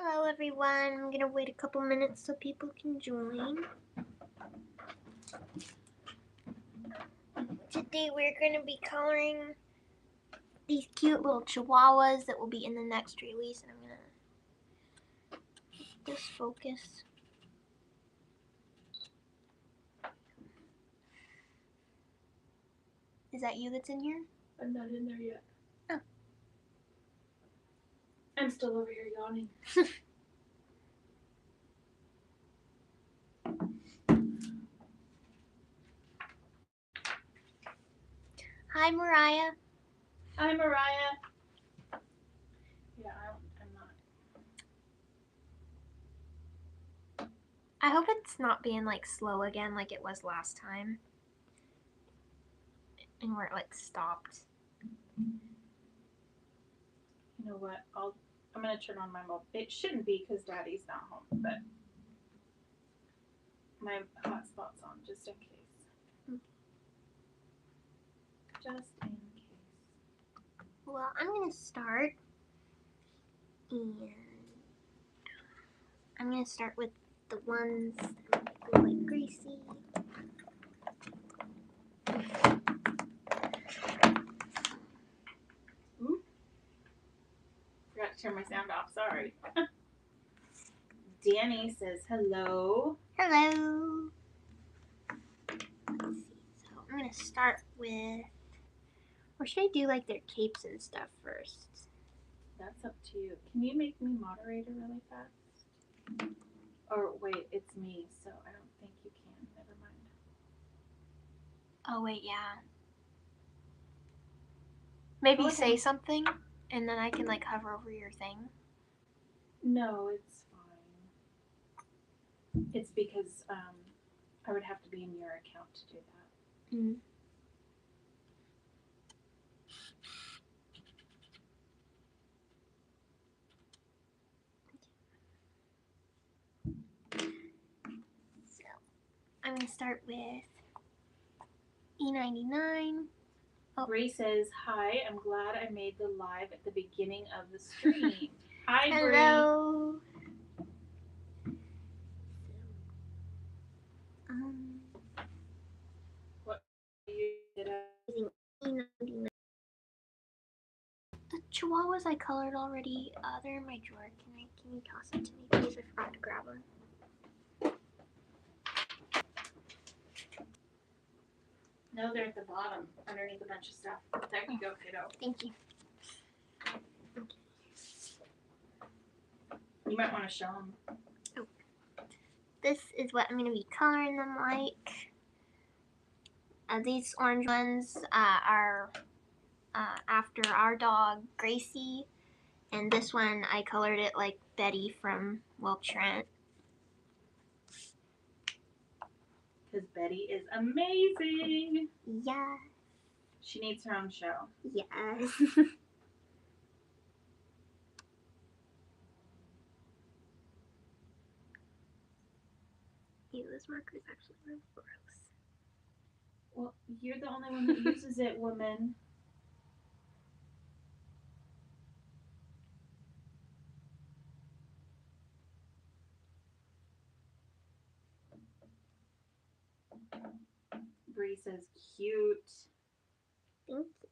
Hello everyone, I'm gonna wait a couple minutes so people can join. Today we're gonna be coloring these cute little chihuahuas that will be in the next release, and I'm gonna just focus. Is that you that's in here? I'm not in there yet. Oh. I'm still over here yawning. Hi Mariah. Hi Mariah. Yeah, I'm not. I hope it's not being like slow again like it was last time. And where it like stopped. You know what? I'm gonna turn on my mobile. It shouldn't be because Daddy's not home, but my hotspot's on just in case. Just in case. Well, I'm gonna start, and I'm gonna start with the ones that look like Gracie. Ooh. Forgot to turn my sound off. Sorry. Danny says hello. Hello. Let's see. So I'm gonna start with, or should I do like their capes and stuff first? That's up to you. Can you make me moderator really fast? Or wait, it's me, so I don't think you can. Never mind. Oh wait, yeah. Maybe say something, and then I can like hover over your thing. No, it's fine. It's because I would have to be in your account to do that. Mm. So I'm gonna start with E99. Oh. Bree says, hi, I'm glad I made the live at the beginning of the stream. Hi, Bree. Hello. What you did? E99. The chihuahuas I colored already. They're in my drawer. Can you toss them to me, please? I forgot to grab them. No, they're at the bottom, underneath a bunch of stuff. There you go, kiddo. Thank you. Okay. You might want to show them. Oh. This is what I'm going to be coloring them like. These orange ones are after our dog, Gracie. And this one, I colored it like Betty from Will Trent. Because Betty is amazing. Yeah. She needs her own show. Yes. Ew, this marker is actually really gross. Well, you're the only one that uses it, woman. Bree says cute. Thank you.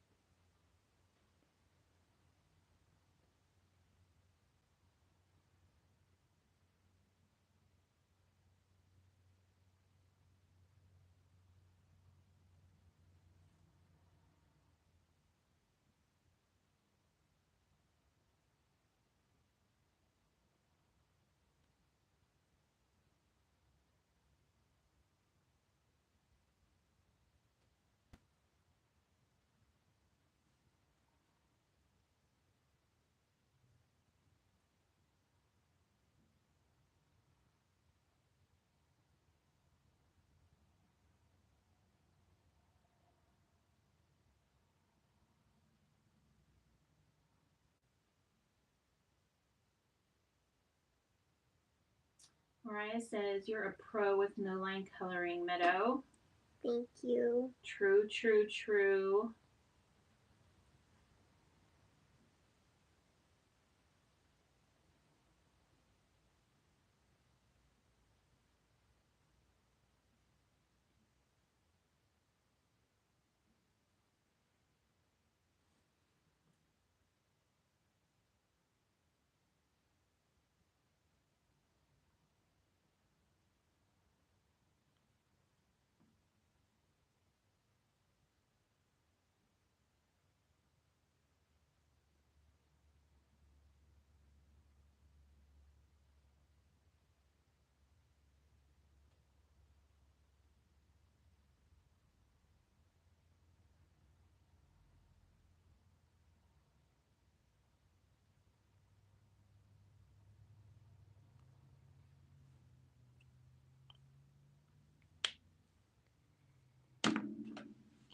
Mariah says, you're a pro with no line coloring, Meadow. Thank you. True, true, true.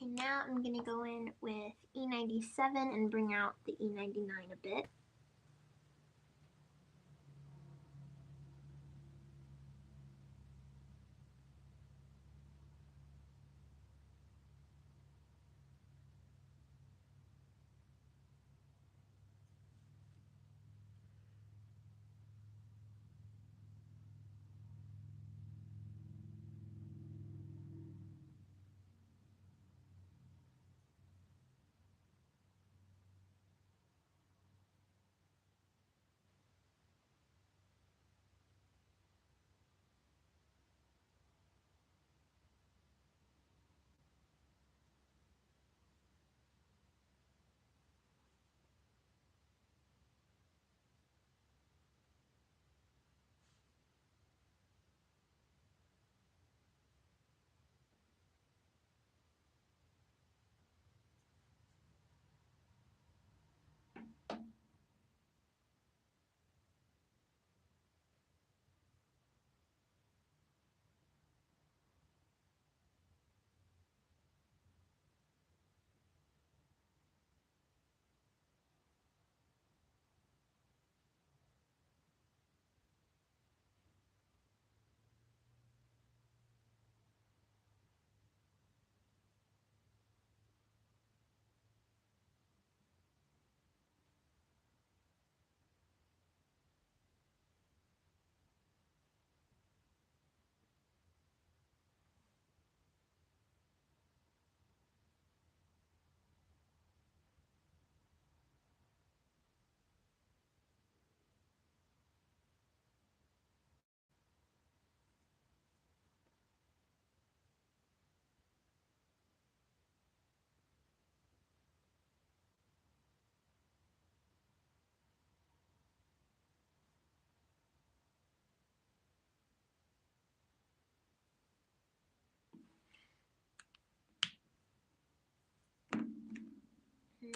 And now I'm going to go in with E97 and bring out the E99 a bit.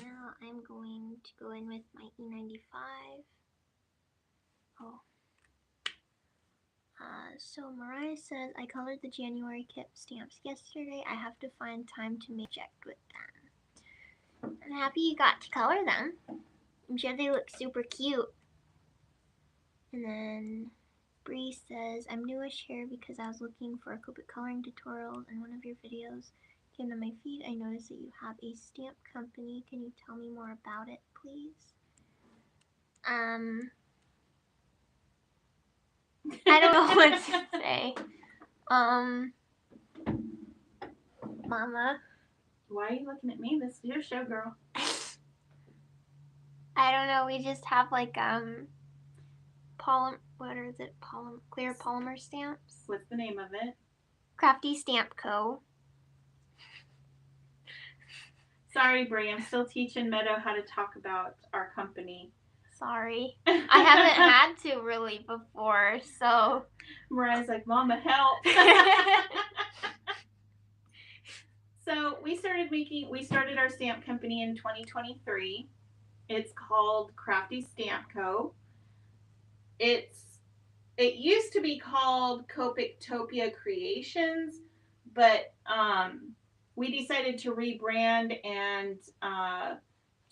Now I'm going to go in with my E95. Oh. So Mariah says, I colored the January kit stamps yesterday. I have to find time to make project with them. I'm happy you got to color them. I'm sure they look super cute. And then Bree says, I'm newish here because I was looking for a Copic coloring tutorial and one of your videos came to my feed. I noticed that you have a stamp company. Can you tell me more about it, please? I don't know what to say. Mama. Why are you looking at me? This is your show, girl. I don't know. We just have like clear polymer stamps. What's the name of it? Crafty Stamp Co. Sorry, Brie. I'm still teaching Meadow how to talk about our company. Sorry. I haven't had to really before, so. Mariah's like, Mama, help. So we started our stamp company in 2023. It's called Crafty Stamp Co. It used to be called Copictopia Creations, but we decided to rebrand and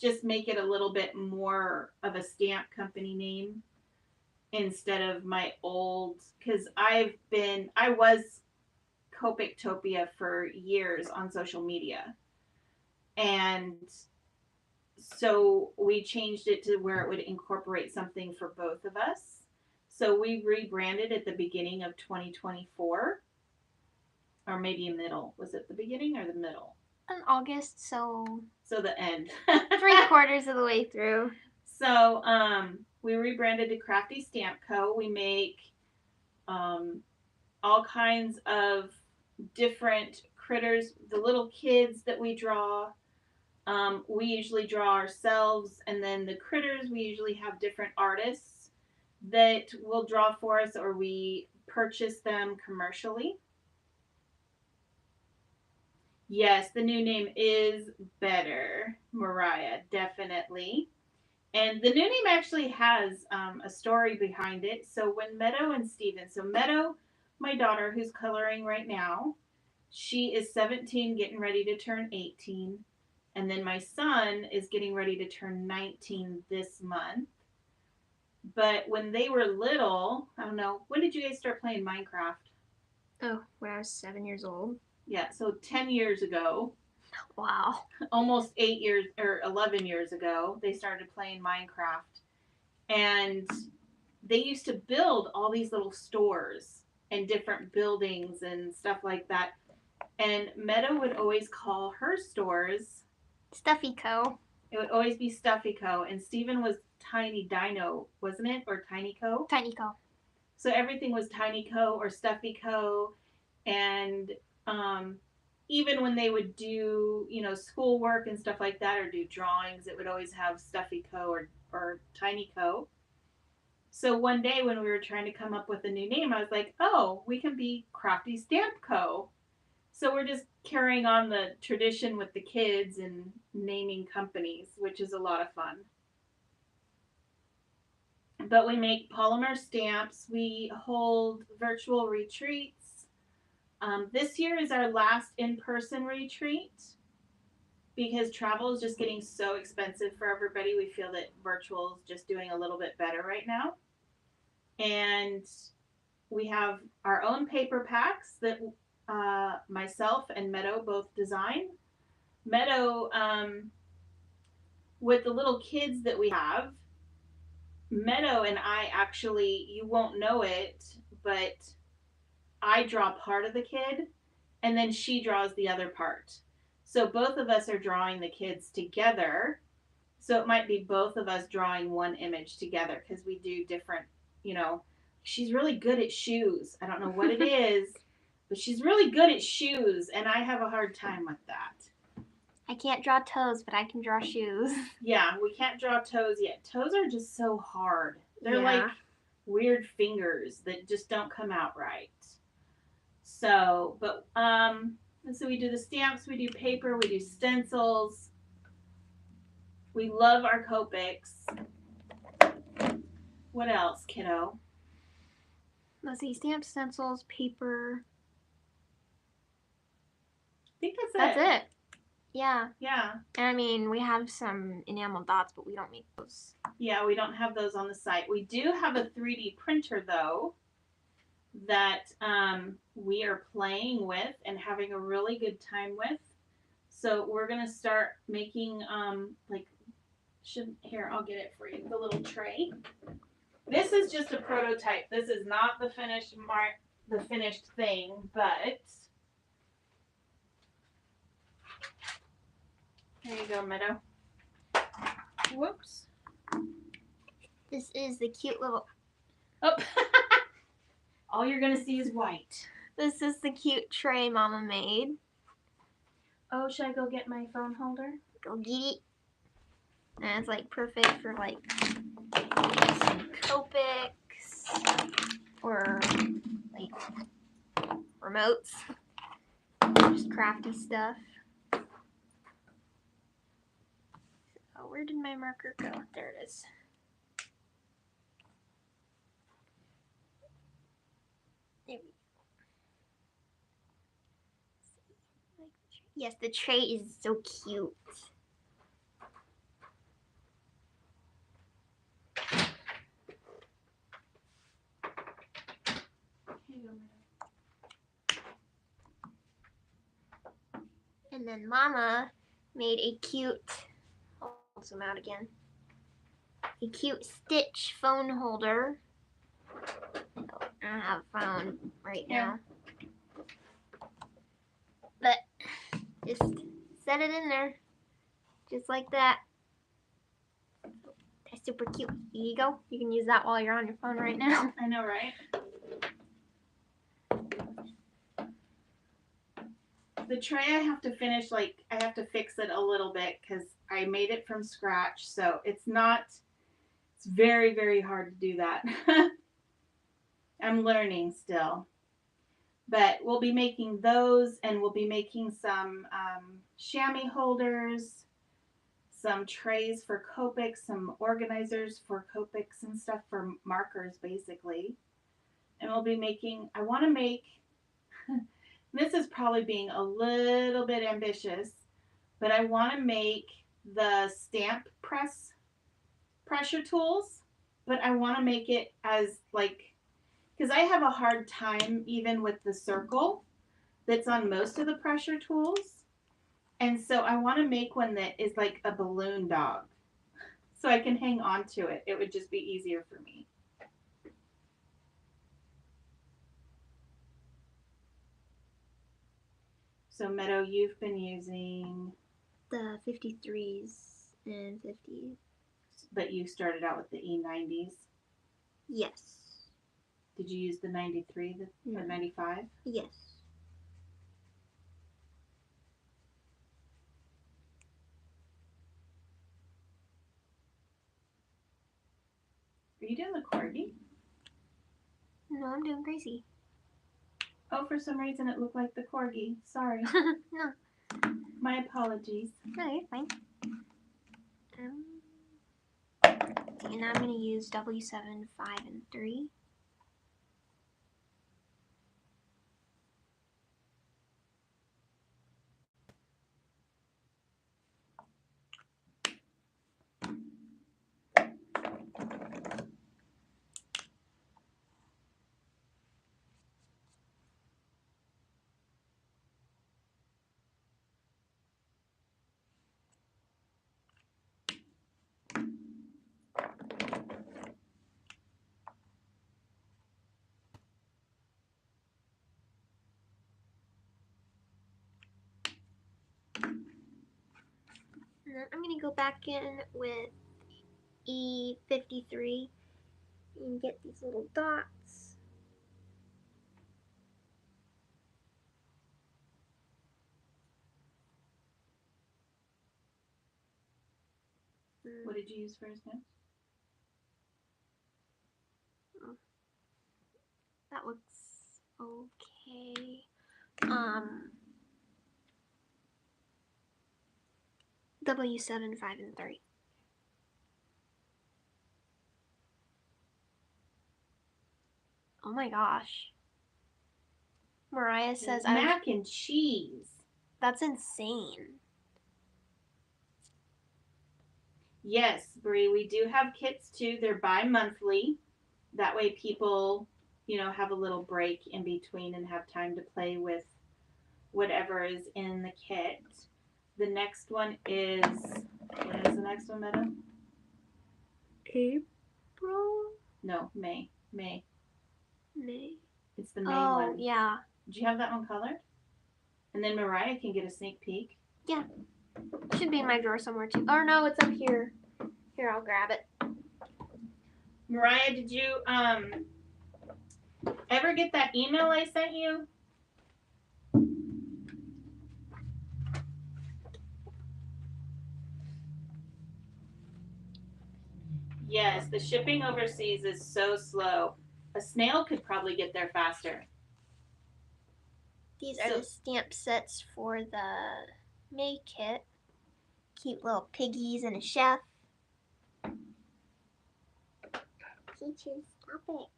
just make it a little bit more of a stamp company name instead of my old, because I was Copictopia for years on social media. And so we changed it to where it would incorporate something for both of us. So we rebranded at the beginning of 2024. Or maybe middle. Was it the beginning or the middle? In August, so the end. 3/4 of the way through. So we rebranded to Crafty Stamp Co. We make all kinds of different critters, the little kids that we draw. We usually draw ourselves, and then the critters, we usually have different artists that will draw for us, or we purchase them commercially. Yes, the new name is better, Mariah, definitely. And the new name actually has a story behind it. So when Meadow and Steven, so Meadow, my daughter, who's coloring right now, She is 17, getting ready to turn 18. And then my son is getting ready to turn 19 this month. But when they were little, I don't know, when did you guys start playing Minecraft? Oh, when I was 7 years old. Yeah, so 10 years ago. Wow. Almost 8 years or 11 years ago, they started playing Minecraft. And they used to build all these little stores and different buildings and stuff like that. And Meadow would always call her stores Stuffy Co. It would always be Stuffy Co. And Steven was Tiny Dino, wasn't it? Or Tiny Co? Tiny Co. So everything was Tiny Co. or Stuffy Co. And even when they would do, schoolwork and stuff like that or do drawings, it would always have Stuffy Co. or Tiny Co. So one day when we were trying to come up with a new name, I was like, oh, we can be Crafty Stamp Co. So we're just carrying on the tradition with the kids and naming companies, which is a lot of fun. But we make polymer stamps. We hold virtual retreats. This year is our last in-person retreat because travel is just getting so expensive for everybody. We feel that virtual is just doing a little bit better right now. And we have our own paper packs that myself and Meadow both design. Meadow, with the little kids that we have, Meadow and I actually, you won't know it, but I draw part of the kid and then she draws the other part. So both of us are drawing the kids together. So it might be both of us drawing one image together because we do different, she's really good at shoes. I don't know what it is, but she's really good at shoes and I have a hard time with that. I can't draw toes, but I can draw shoes. Yeah, we can't draw toes yet. Toes are just so hard. They're like weird fingers that just don't come out right. So, but so we do the stamps, we do paper, we do stencils. We love our Copics. What else, kiddo? Let's see, stamps, stencils, paper. I think that's it. Yeah. Yeah. And I mean, we have some enamel dots, but we don't make those. Yeah, we don't have those on the site. We do have a 3D printer, though, that we are playing with and having a really good time with. So we're going to start making, here, I'll get it for you, the little tray. This is just a prototype. This is not the finished thing, but here you go, Meadow. Whoops. This is the cute little... Oh. All you're going to see is white. This is the cute tray Mama made. Oh, should I go get my phone holder? Go get it. And it's like perfect for like some Copics or like remotes. Just crafty stuff. Oh, where did my marker go? There it is. There we go. Yes, the tray is so cute. And then Mama made a cute, I'll zoom out again, a cute Stitch phone holder. I don't have a phone right now. But just set it in there, just like that. That's super cute. Here you go. You can use that while you're on your phone right now. I know, right? The tray I have to finish, I have to fix it a little bit because I made it from scratch. So it's very, very hard to do that. I'm learning still. But we'll be making those and we'll be making some chamois holders, some trays for Copics, some organizers for Copics and stuff for markers basically. And we'll be making, I want to make This is probably being a little bit ambitious, but I want to make the stamp pressure tools, but I want to make it as like, because I have a hard time even with the circle that's on most of the pressure tools. And so I want to make one that is like a balloon dog so I can hang on to it. It would just be easier for me. So Meadow, you've been using the 53s and 50s. But you started out with the E90s. Yes. Did you use the 93, the 95? Yes. Are you doing the corgi? No, I'm doing Gracie. Oh, for some reason it looked like the corgi. Sorry. No. My apologies. No, you're fine. And I'm going to use W7, 5, and 3. And then I'm going to go back in with E53 and get these little dots. What did you use for his nose? Oh, that looks okay. W7, 5, and 3. Oh my gosh. Mariah says mac and cheese. That's insane. Yes, Brie, we do have kits too. They're bi-monthly. That way people, have a little break in between and have time to play with whatever is in the kit. The next one is, when is the next one, Meadow? April? No, May. May. It's the May one. Oh, yeah. Did you have that one colored? And then Mariah can get a sneak peek. Yeah. Should be in my drawer somewhere too. Or no, it's up here. Here, I'll grab it. Mariah, did you ever get that email I sent you? Yes, the shipping overseas is so slow. A snail could probably get there faster. These are the stamp sets for the May kit. Cute little piggies and a chef. Peaches, stop it.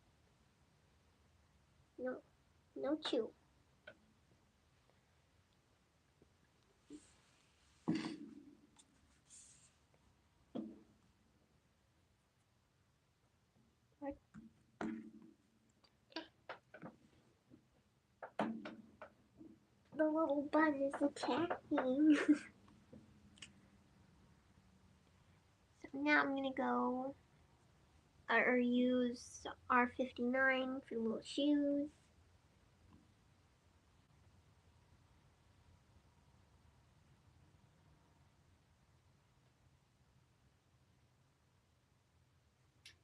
No, no chew. What? The little bun is attacking. So now I'm gonna go or use R59 for the little shoes.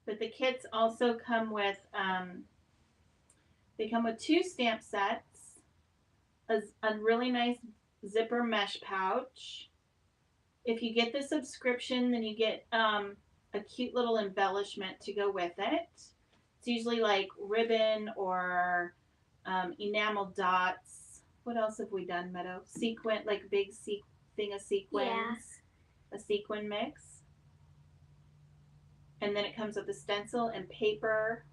But the kits also come with, they come with 2 stamp sets, a really nice zipper mesh pouch. If you get the subscription, then you get a cute little embellishment to go with it. It's usually like ribbon or enamel dots. What else have we done, Meadow? Sequin, like big thing of sequins. Yeah. A sequin mix. And then it comes with a stencil and paper.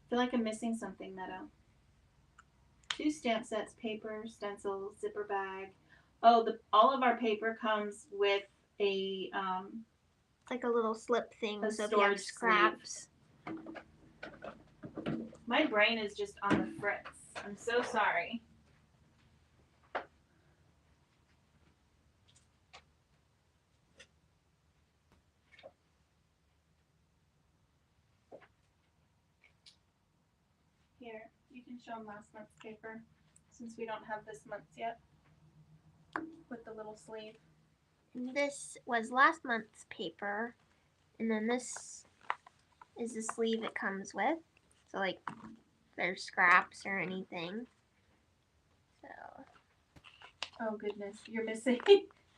I feel like I'm missing something, Meadow. 2 stamp sets, paper, stencil, zipper bag. Oh, all of our paper comes with a it's like a little slip thing, a so if you have storage scraps. My brain is just on the fritz. I'm so sorry. Here, you can show them last month's paper since we don't have this month's yet with the little sleeve. This was last month's paper, and then this is the sleeve it comes with. So like, if there's scraps or anything. So. Oh goodness, you're missing.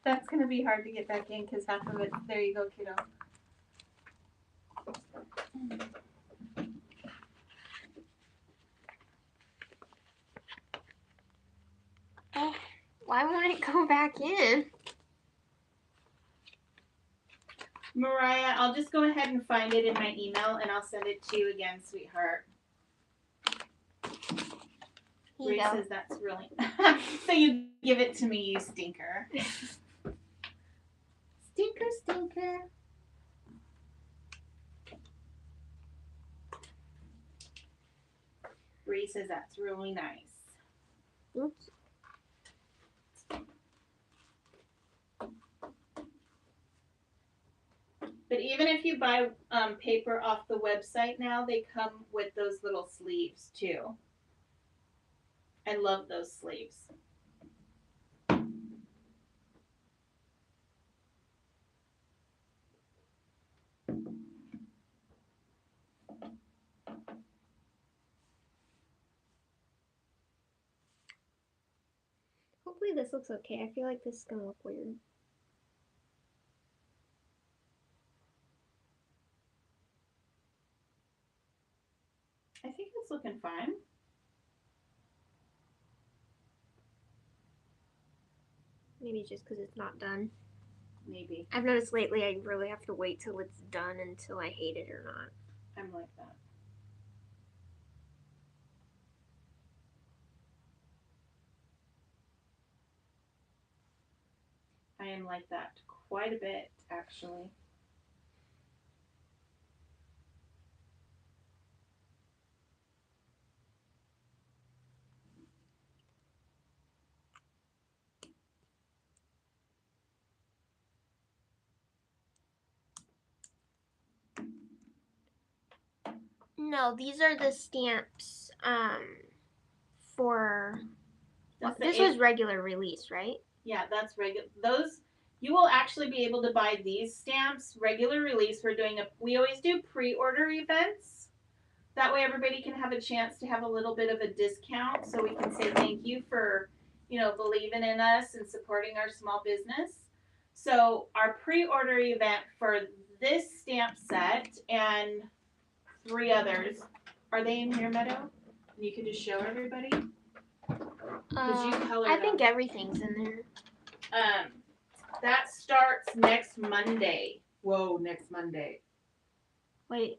That's gonna be hard to get back in because half of it. There you go, kiddo. Oh, why won't it go back in? Mariah, I'll just go ahead and find it in my email and I'll send it to you again, sweetheart. Grace says that's really. So you give it to me, you stinker. Stinker, stinker. Grace says that's really nice. Oops. But even if you buy paper off the website now, they come with those little sleeves too. I love those sleeves. Hopefully this looks okay. I feel like this is gonna look weird. I think it's looking fine. Maybe just because it's not done. Maybe. I've noticed lately I really have to wait till it's done until I hate it or not. I'm like that. I am like that quite a bit, actually. No, these are the stamps for this was regular release, right? Yeah, that's regular. Those you will actually be able to buy these stamps regular release. We always do pre-order events. That way everybody can have a chance to have a little bit of a discount so we can say thank you for, believing in us and supporting our small business. So our pre-order event for this stamp set and 3 others, are they in here, Meadow? You can just show everybody. I think everything's in there. That starts next Monday. Whoa, next Monday. Wait.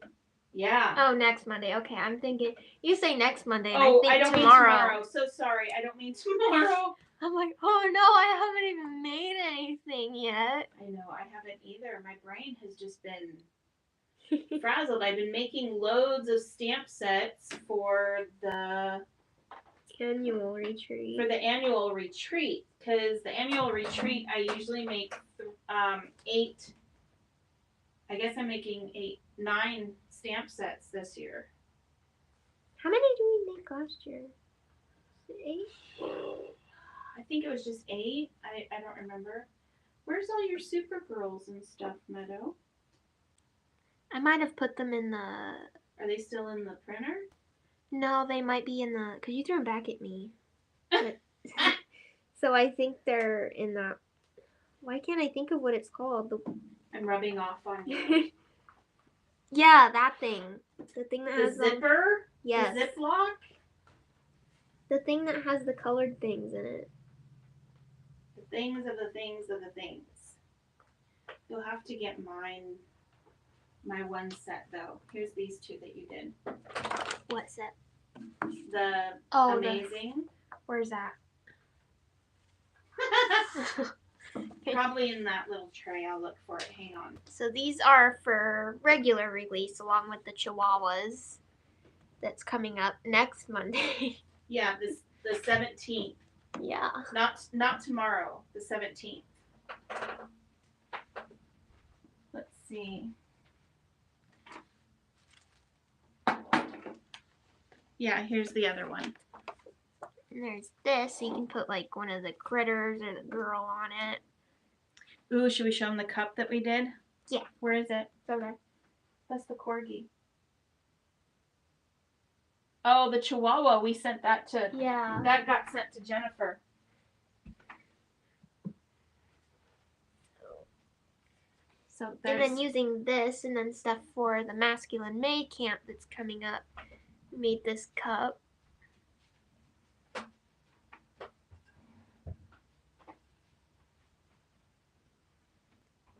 Yeah. Oh, next Monday. Okay, I'm thinking you say next Monday. And Oh, I think I don't tomorrow. mean tomorrow. So sorry, I don't mean tomorrow. I'm like, oh no, I haven't even made anything yet. I know, I haven't either. My brain has just been frazzled. I've been making loads of stamp sets for the annual retreat. Because the annual retreat, I usually make 8. I guess I'm making 9 stamp sets this year. How many do we make last year? 8? I think it was just 8. I don't remember. Where's all your Supergirls and stuff, Meadow? I might have put them in the... Are they still in the printer? No, they might be in the... Because you threw them back at me. But... So I think they're in that... Why can't I think of what it's called? I'm rubbing off on you. Yeah, that thing. The thing that has the zipper? Yes. The Ziploc? The thing that has the colored things in it. The things of the things of the things. You'll have to get my one set though. Here's these 2 that you did. What set? The amazing. Where's that? Probably in that little tray. I'll look for it. Hang on. So these are for regular release along with the Chihuahuas that's coming up next Monday. Yeah, the 17th. Yeah. Not tomorrow, the 17th. Let's see. Yeah, here's the other one. And there's this, so you can put like one of the critters or the girl on it. Ooh, should we show them the cup that we did? Yeah. Where is it? Okay. That's the corgi. Oh, the Chihuahua, we sent that to... Yeah. That got sent to Jennifer. So and then using this and then stuff for the masculine May camp that's coming up, we made this cup.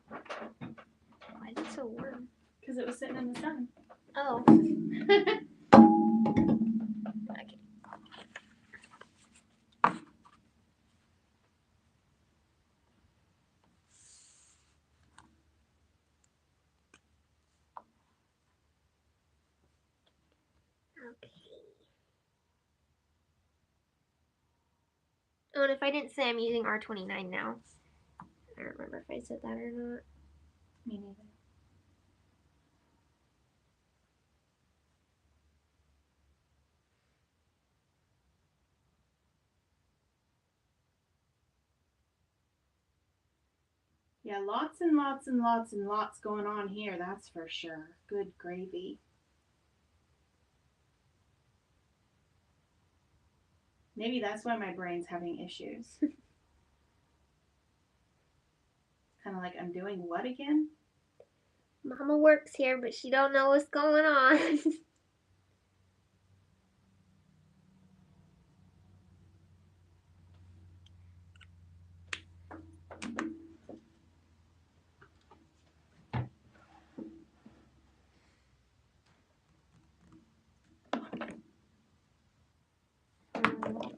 Why is it so warm? Because it was sitting in the sun. Oh. Okay. Okay. Oh, and if I didn't say I'm using R29 now. I don't remember if I said that or not. Me neither. Yeah, lots and lots and lots and lots going on here, that's for sure. Good gravy. Maybe that's why my brain's having issues. Kind of like, I'm doing what again? Mama works here, but she don't know what's going on.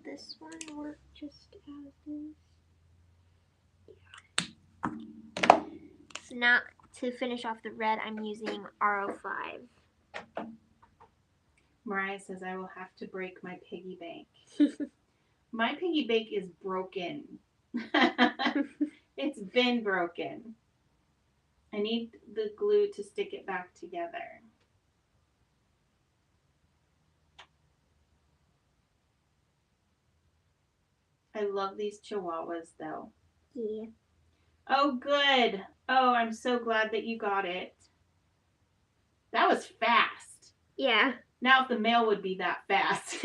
This one work just as this. Yeah. So now to finish off the red, I'm using R05. Mariah says I will have to break my piggy bank. My piggy bank is broken. It's been broken. I need the glue to stick it back together. I love these Chihuahuas though. Yeah. Oh, good. Oh, I'm so glad that you got it. That was fast. Yeah. Now if the mail would be that fast.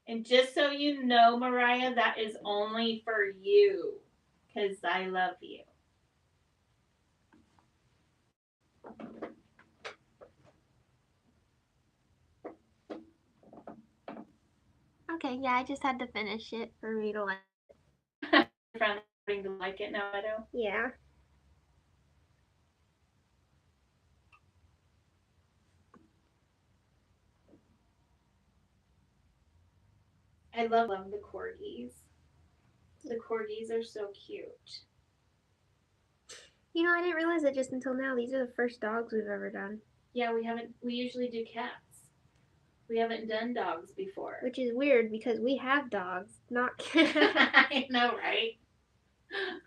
And just so you know, Mariah, that is only for you. Because I love you. Okay, yeah, I just had to finish it for me to like. Finally starting to like it now, Meadow. Yeah. I love the corgis. The corgis are so cute. You know, I didn't realize it just until now. These are the first dogs we've ever done. Yeah, we usually do cats. We haven't done dogs before. Which is weird because we have dogs, not cats. I know, right?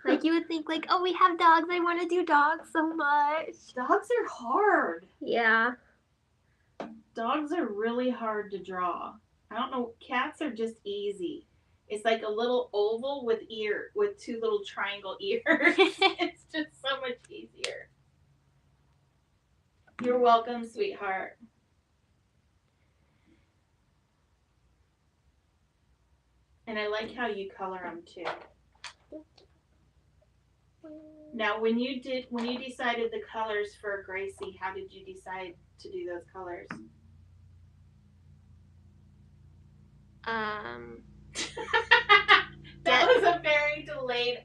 Like you would think like, oh, we have dogs. I want to do dogs so much. Dogs are hard. Yeah. Dogs are really hard to draw. I don't know. Cats are just easy. It's like a little oval with two little triangle ears. It's just so much easier. You're welcome, sweetheart. And I like how you color them too. Now, when you decided the colors for Gracie, how did you decide to do those colors? That was a very delayed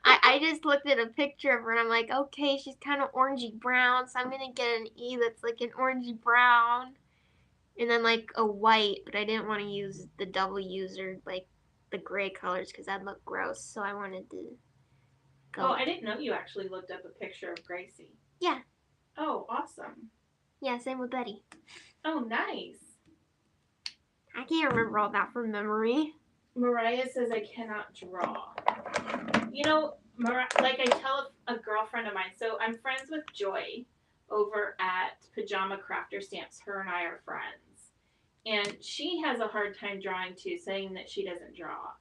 I picture of her, and I'm like, okay, she's kind of orangey brown, so I'm gonna get an E that's like an orangey brown, and then like a white, but I didn't want to use the W's or like the gray colors because that'd look gross, so I wanted to go. Oh, I didn't know you actually looked up a picture of Gracie. Yeah. Oh, awesome. Yeah, same with Betty. Oh, nice. I can't remember all that from memory. Mariah says I cannot draw. You know, like I tell a girlfriend of mine, so I'm friends with Joy over at Pajama Crafter Stamps. Her and I are friends. And she has a hard time drawing too, saying that she doesn't draw.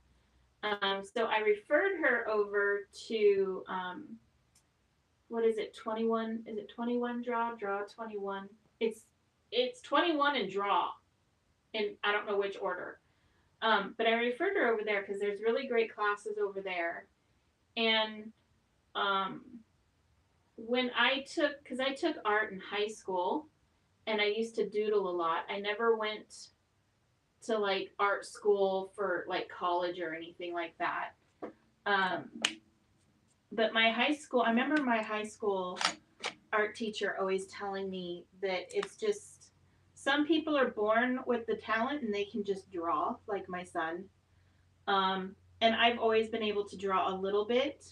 So I referred her over to, what is it, 21? Is it 21 Draw 21? It's 21 and Draw. And I don't know which order. But I referred her over there because there's really great classes over there. And when I took art in high school and I used to doodle a lot, I never went to like art school for like college or anything like that. But I remember my high school art teacher always telling me that it's just, some people are born with the talent and they can just draw, like my son. And I've always been able to draw a little bit,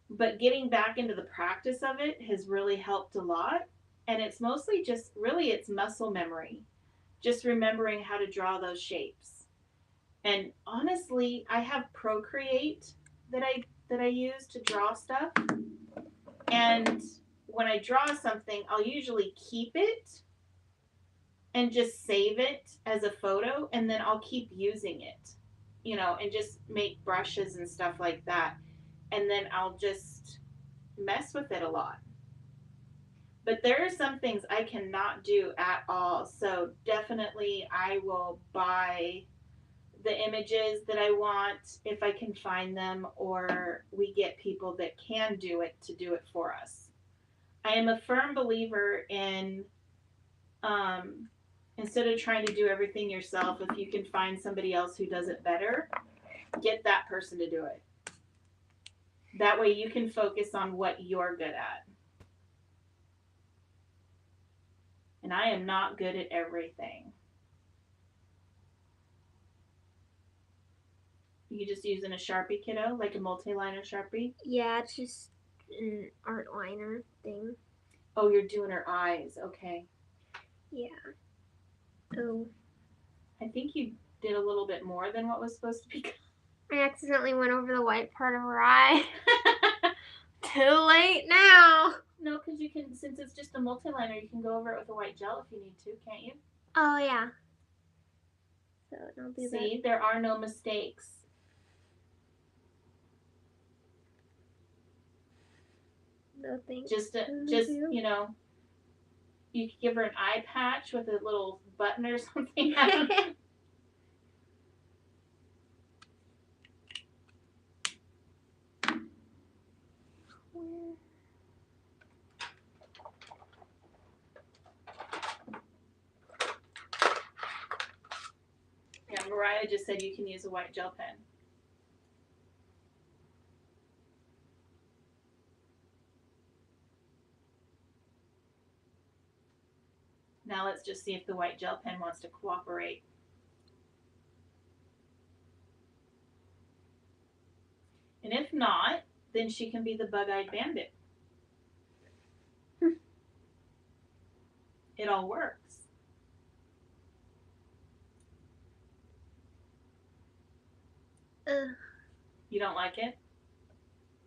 but getting back into the practice of it has really helped a lot. And it's mostly just, really, it's muscle memory, just remembering how to draw those shapes. And honestly, I have Procreate that I use to draw stuff. And when I draw something, I'll usually keep it and just save it as a photo, and then I'll keep using it, you know, and just make brushes and stuff like that. And then I'll just mess with it a lot. But there are some things I cannot do at all. So definitely I will buy the images that I want if I can find them, or we get people that can do it to do it for us. I am a firm believer in instead of trying to do everything yourself, if you can find somebody else who does it better, get that person to do it. That way you can focus on what you're good at. And I am not good at everything. You just using a Sharpie, kiddo? Like a multi-liner Sharpie? Yeah, it's just an art liner thing. Oh, you're doing her eyes. Okay. Yeah. Oh. I think you did a little bit more than what was supposed to be. I accidentally went over the white part of her eye. Too late now. No, because you can, since it's just a multi-liner, you can go over it with a white gel if you need to, can't you? Oh, yeah. So I'll do that. See, there are no mistakes. No thanks. Just you know, you could give her an eye patch with a little button or something. Yeah, Mariah just said you can use a white gel pen. Now let's just see if the white gel pen wants to cooperate. And if not, then she can be the bug-eyed bandit. It all works. You don't like it?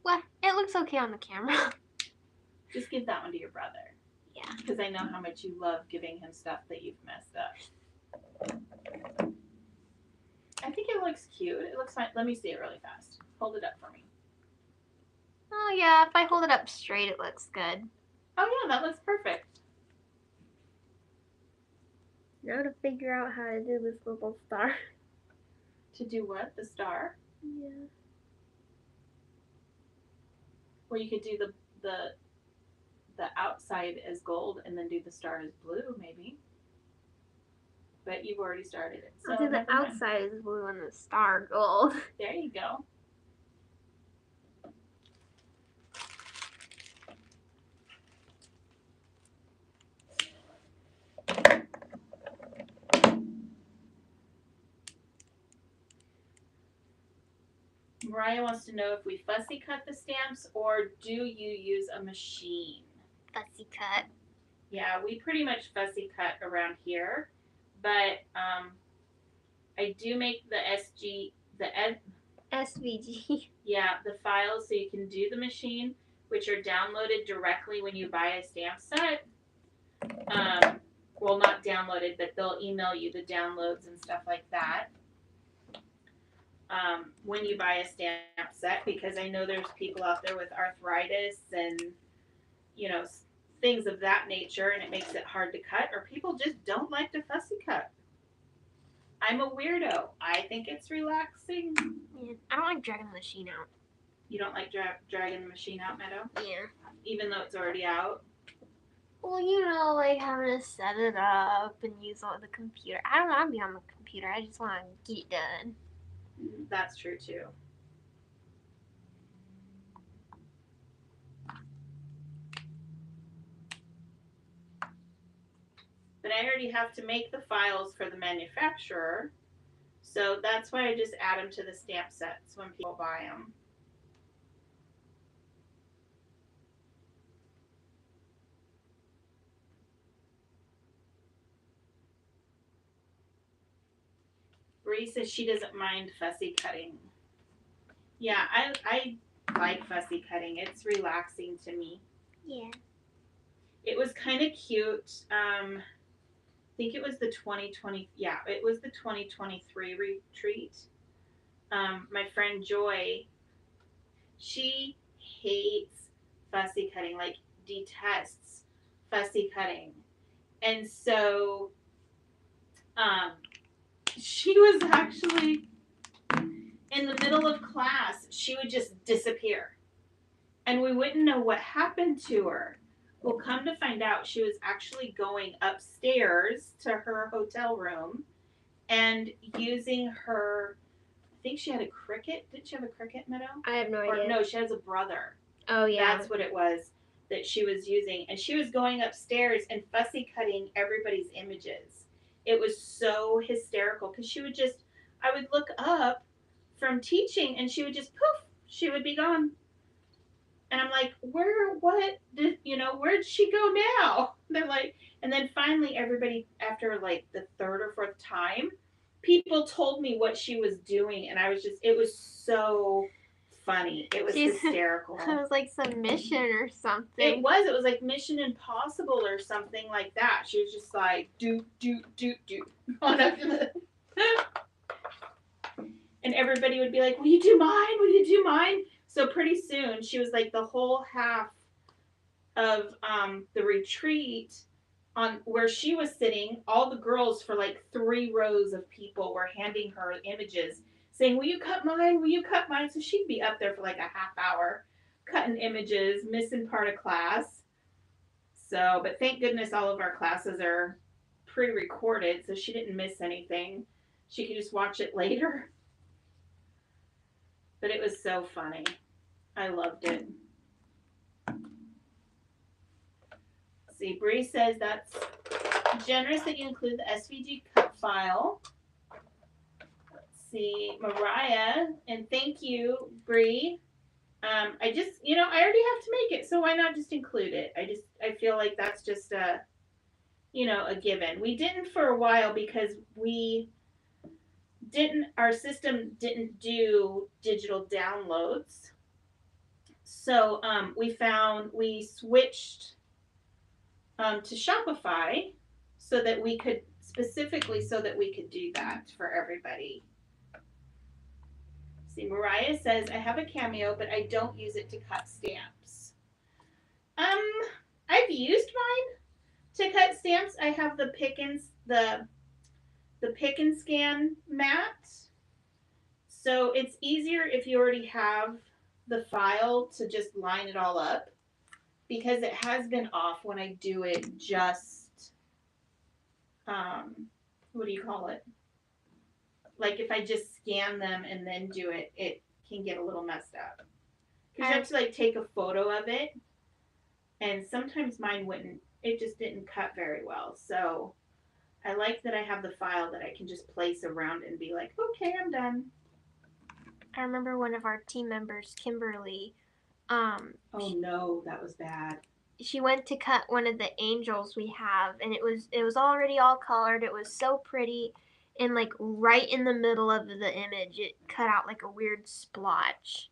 What? It looks okay on the camera. Just give that one to your brother. Yeah. Because I know how much you love giving him stuff that you've messed up. I think it looks cute. It looks fine. Let me see it really fast. Hold it up for me. Oh, yeah. If I hold it up straight, it looks good. Oh, yeah. That looks perfect. Now to figure out how to do this little star. To do what? The star? Yeah. Well, you could do the outside as gold and then do the star as blue, maybe. But you've already started it. So I'll do the outside as blue and the star gold. There you go. Mariah wants to know if we fussy cut the stamps or do you use a machine? Fussy cut. Yeah, we pretty much fussy cut around here, but I do make the SVG. yeah, the files so you can do the machine, which are downloaded directly when you buy a stamp set. Well, not downloaded, but they'll email you the downloads and stuff like that. When you buy a stamp set, because I know there's people out there with arthritis and, you know, things of that nature, and it makes it hard to cut, or people just don't like to fussy cut. I'm a weirdo. I think it's relaxing. Yeah, I don't like dragging the machine out. You don't like dragging the machine out, Meadow? Yeah. Even though it's already out? Well, you know, like having to set it up and use all the computer. I don't want to be on the computer. I just want to get it done. That's true too. But I already have to make the files for the manufacturer, so that's why I just add them to the stamp sets when people buy them. Bree says she doesn't mind fussy cutting. Yeah, I like fussy cutting. It's relaxing to me. Yeah. It was kind of cute. I think it was the 2020. Yeah, it was the 2023 retreat. My friend Joy, she hates fussy cutting, like detests fussy cutting, and so she was actually in the middle of class. She would just disappear, and we wouldn't know what happened to her. Well, come to find out, she was actually going upstairs to her hotel room and using her, I think she had a Cricut. Did she have a Cricut, Meadow? I have no idea. No, she has a brother. Oh, yeah. That's what it was that she was using. And she was going upstairs and fussy cutting everybody's images. It was so hysterical because she would just, I would look up from teaching and she would just poof, she would be gone. And I'm like, where'd she go now? They're like, and then finally everybody, after like the third or fourth time, people told me what she was doing. And I was just, it was so funny. It was hysterical. It was like some mission or something. It was like Mission Impossible or something like that. She was just like, do. On after the and everybody would be like, will you do mine? So pretty soon, she was like the whole half of the retreat on where she was sitting. All the girls for like 3 rows of people were handing her images, saying, will you cut mine? Will you cut mine? So she'd be up there for like a half hour cutting images, missing part of class. So, but thank goodness all of our classes are pre-recorded, so she didn't miss anything. She could just watch it later. But it was so funny. I loved it. See, Bree says that's generous that you include the SVG cut file. Let's see, Mariah, and thank you, Bree. I already have to make it, so why not just include it? I feel like that's just a given. We didn't for a while because our system didn't do digital downloads. So we switched to Shopify so that we could do that for everybody. See, Mariah says, I have a Cameo, but I don't use it to cut stamps. I've used mine to cut stamps. I have the Pick and Scan mat. So it's easier if you already have the file to just line it all up, because it has been off when I do it just, what do you call it? Like if I just scan them and then do it, it can get a little messed up. Because you have to like take a photo of it, and sometimes mine it just didn't cut very well. So I like that I have the file that I can just place around and be like, okay, I'm done. I remember one of our team members, Kimberly, Oh no, that was bad. she went to cut one of the angels we have, and it was already all colored. It was so pretty, and like right in the middle of the image, it cut out like a weird splotch.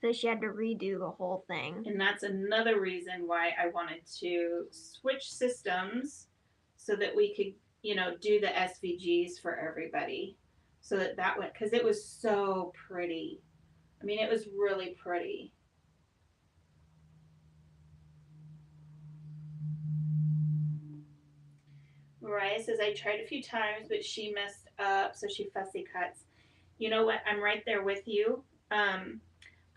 So she had to redo the whole thing. And that's another reason why I wanted to switch systems so that we could, you know, do the SVGs for everybody. So that went, because it was so pretty. I mean, it was really pretty. Mariah says, I tried a few times, but she messed up, so she fussy cuts. You know what? I'm right there with you.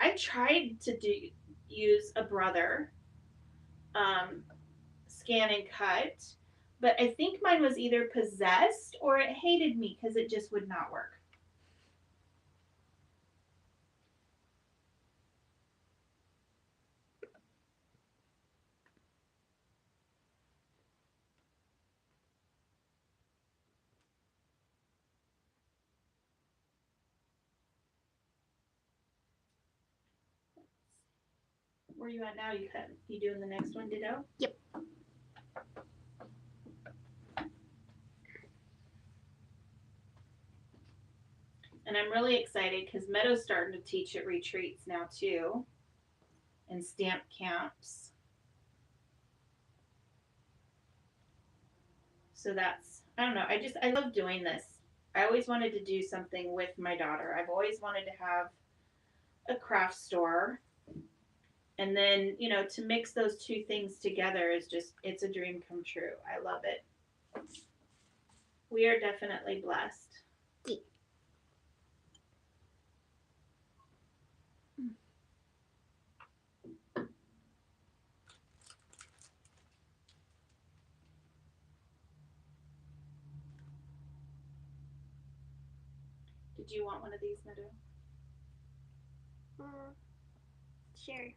I tried to use a brother scan and cut, but I think mine was either possessed or it hated me because it just would not work. Where are you at now? You doing the next one, Ditto? Yep. And I'm really excited because Meadow's starting to teach at retreats now too, and stamp camps. So that's, I don't know, I love doing this. I always wanted to do something with my daughter. I've always wanted to have a craft store. And then, you know, to mix those two things together is just, it's a dream come true. I love it. We are definitely blessed. Did you want one of these, Meadow? Sure.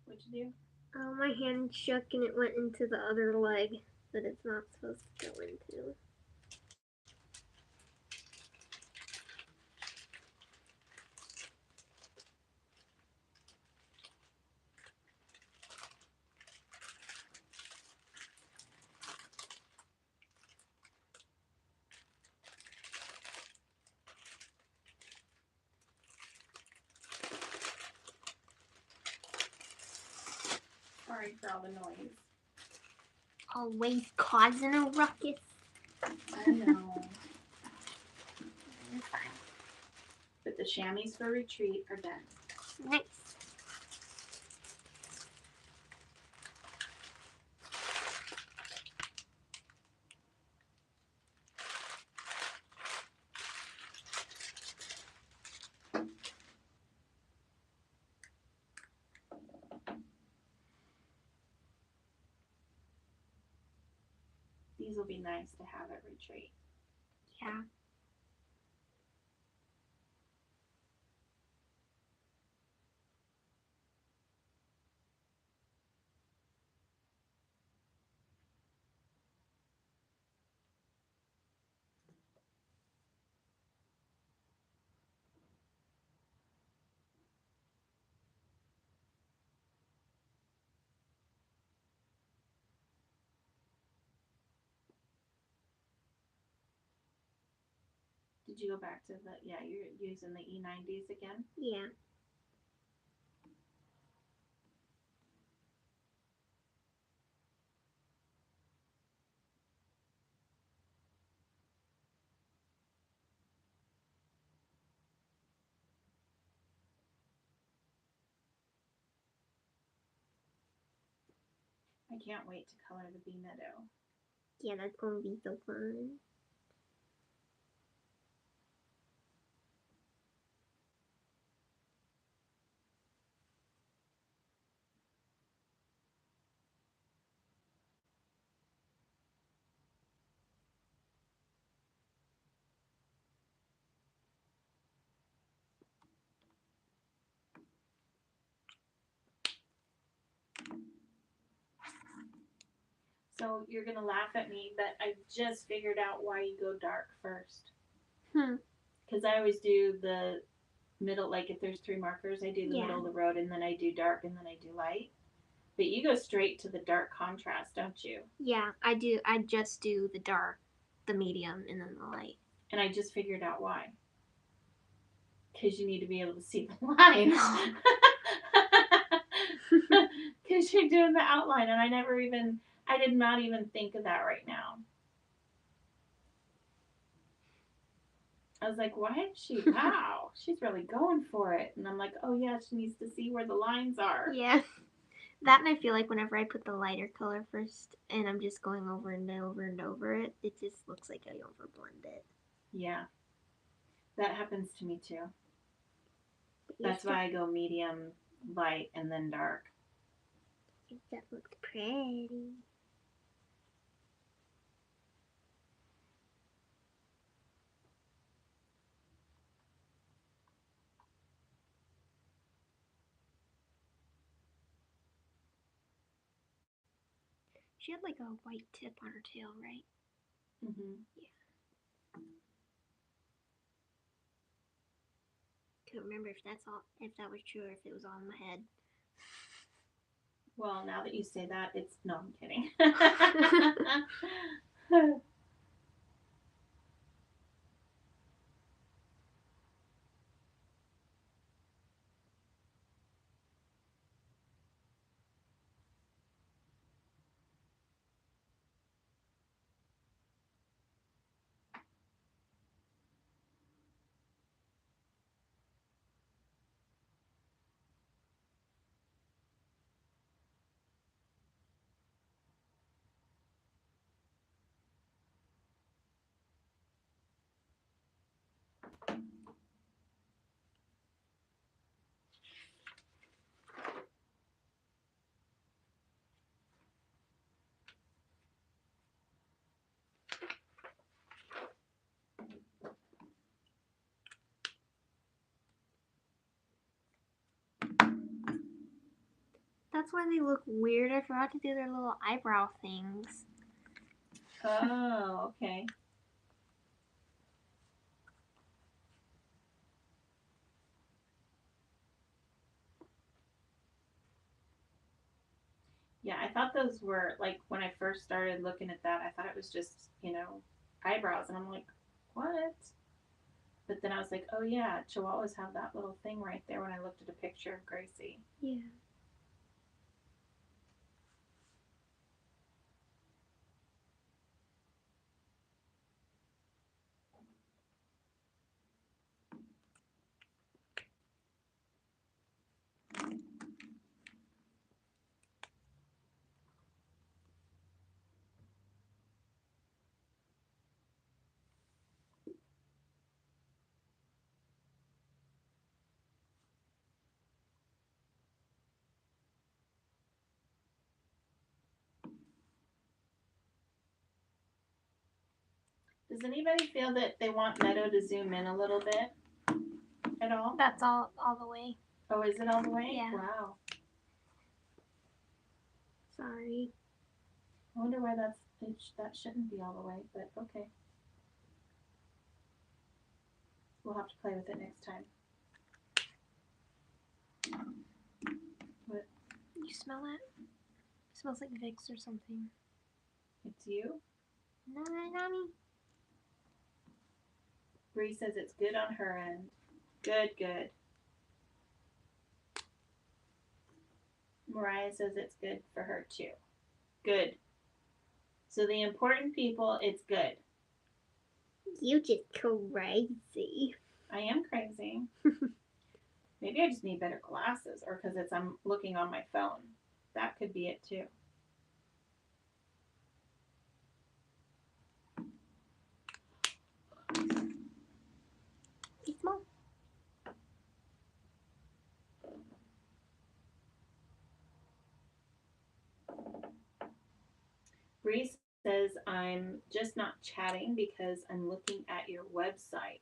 What'd you do? Oh, my hand shook and it went into the other leg that it's not supposed to go into. Sorry for all the noise. Always causing a ruckus. I know. But the chamois for retreat are done. Nice. These will be nice to have at retreat. Yeah. Did you go back to the, yeah, you're using the E90s again? Yeah. I can't wait to color the bee meadow. Yeah, that's gonna be so fun. So you're going to laugh at me, but I just figured out why you go dark first. Because I always do the middle, like if there's 3 markers, I do the middle of the road, and then I do dark, and then I do light. But you go straight to the dark contrast, don't you? Yeah, I do. I just do the dark, the medium, and then the light. And I just figured out why. Because you need to be able to see the line. Because you're doing the outline, and I did not even think of that right now. I was like, why is she? Wow, she's really going for it. And I'm like, oh yeah, she needs to see where the lines are. Yeah. That, and I feel like whenever I put the lighter color first and I'm just going over and over and over it, it just looks like I overblend it. Yeah. That happens to me too. That's why I go medium, light, and then dark. I think that looks pretty. She had like a white tip on her tail, right? Mm-hmm. Yeah. Couldn't remember if that was true or if it was all in my head. Well, now that you say that, no, I'm kidding. That's why they look weird. I forgot to do their little eyebrow things. Oh, okay. Yeah, I thought those were, like, when I first started looking at that, I thought it was just, eyebrows. And I'm like, what? But then I was like, oh, yeah, Chihuahuas have that little thing right there when I looked at a picture of Gracie. Yeah. Does anybody feel that they want Meadow to zoom in a little bit at all? That's all the way. Oh, is it all the way? Yeah. Wow. Sorry. I wonder why that shouldn't be all the way, but okay. We'll have to play with it next time. What? You smell that? It smells like Vicks or something. It's you? No, not me. Bree says it's good on her end. Good, good. Mariah says it's good for her too. Good. So the important people, it's good. You just crazy. I am crazy. Maybe I just need better glasses, or because I'm looking on my phone. That could be it too. Be small. Bree says I'm just not chatting because I'm looking at your website.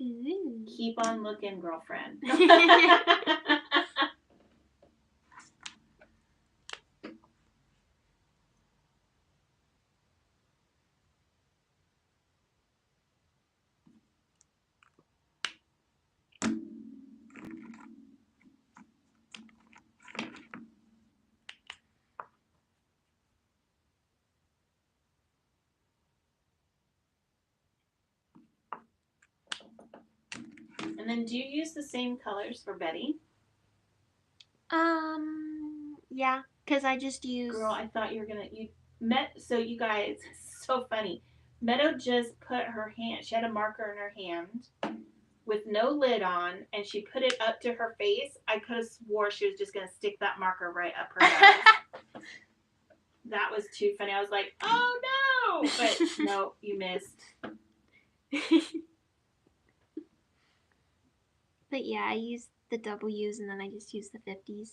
Ooh. Keep on looking, girlfriend. And then do you use the same colors for Betty? Yeah, because I just use... Girl, I thought you were going to... So you guys, it's so funny. Meadow just put her hand, she had a marker in her hand with no lid on, and she put it up to her face. I could have swore she was just going to stick that marker right up her nose. That was too funny. I was like, oh no! But no, you missed. But yeah, I use the W's and then I just use the 50s.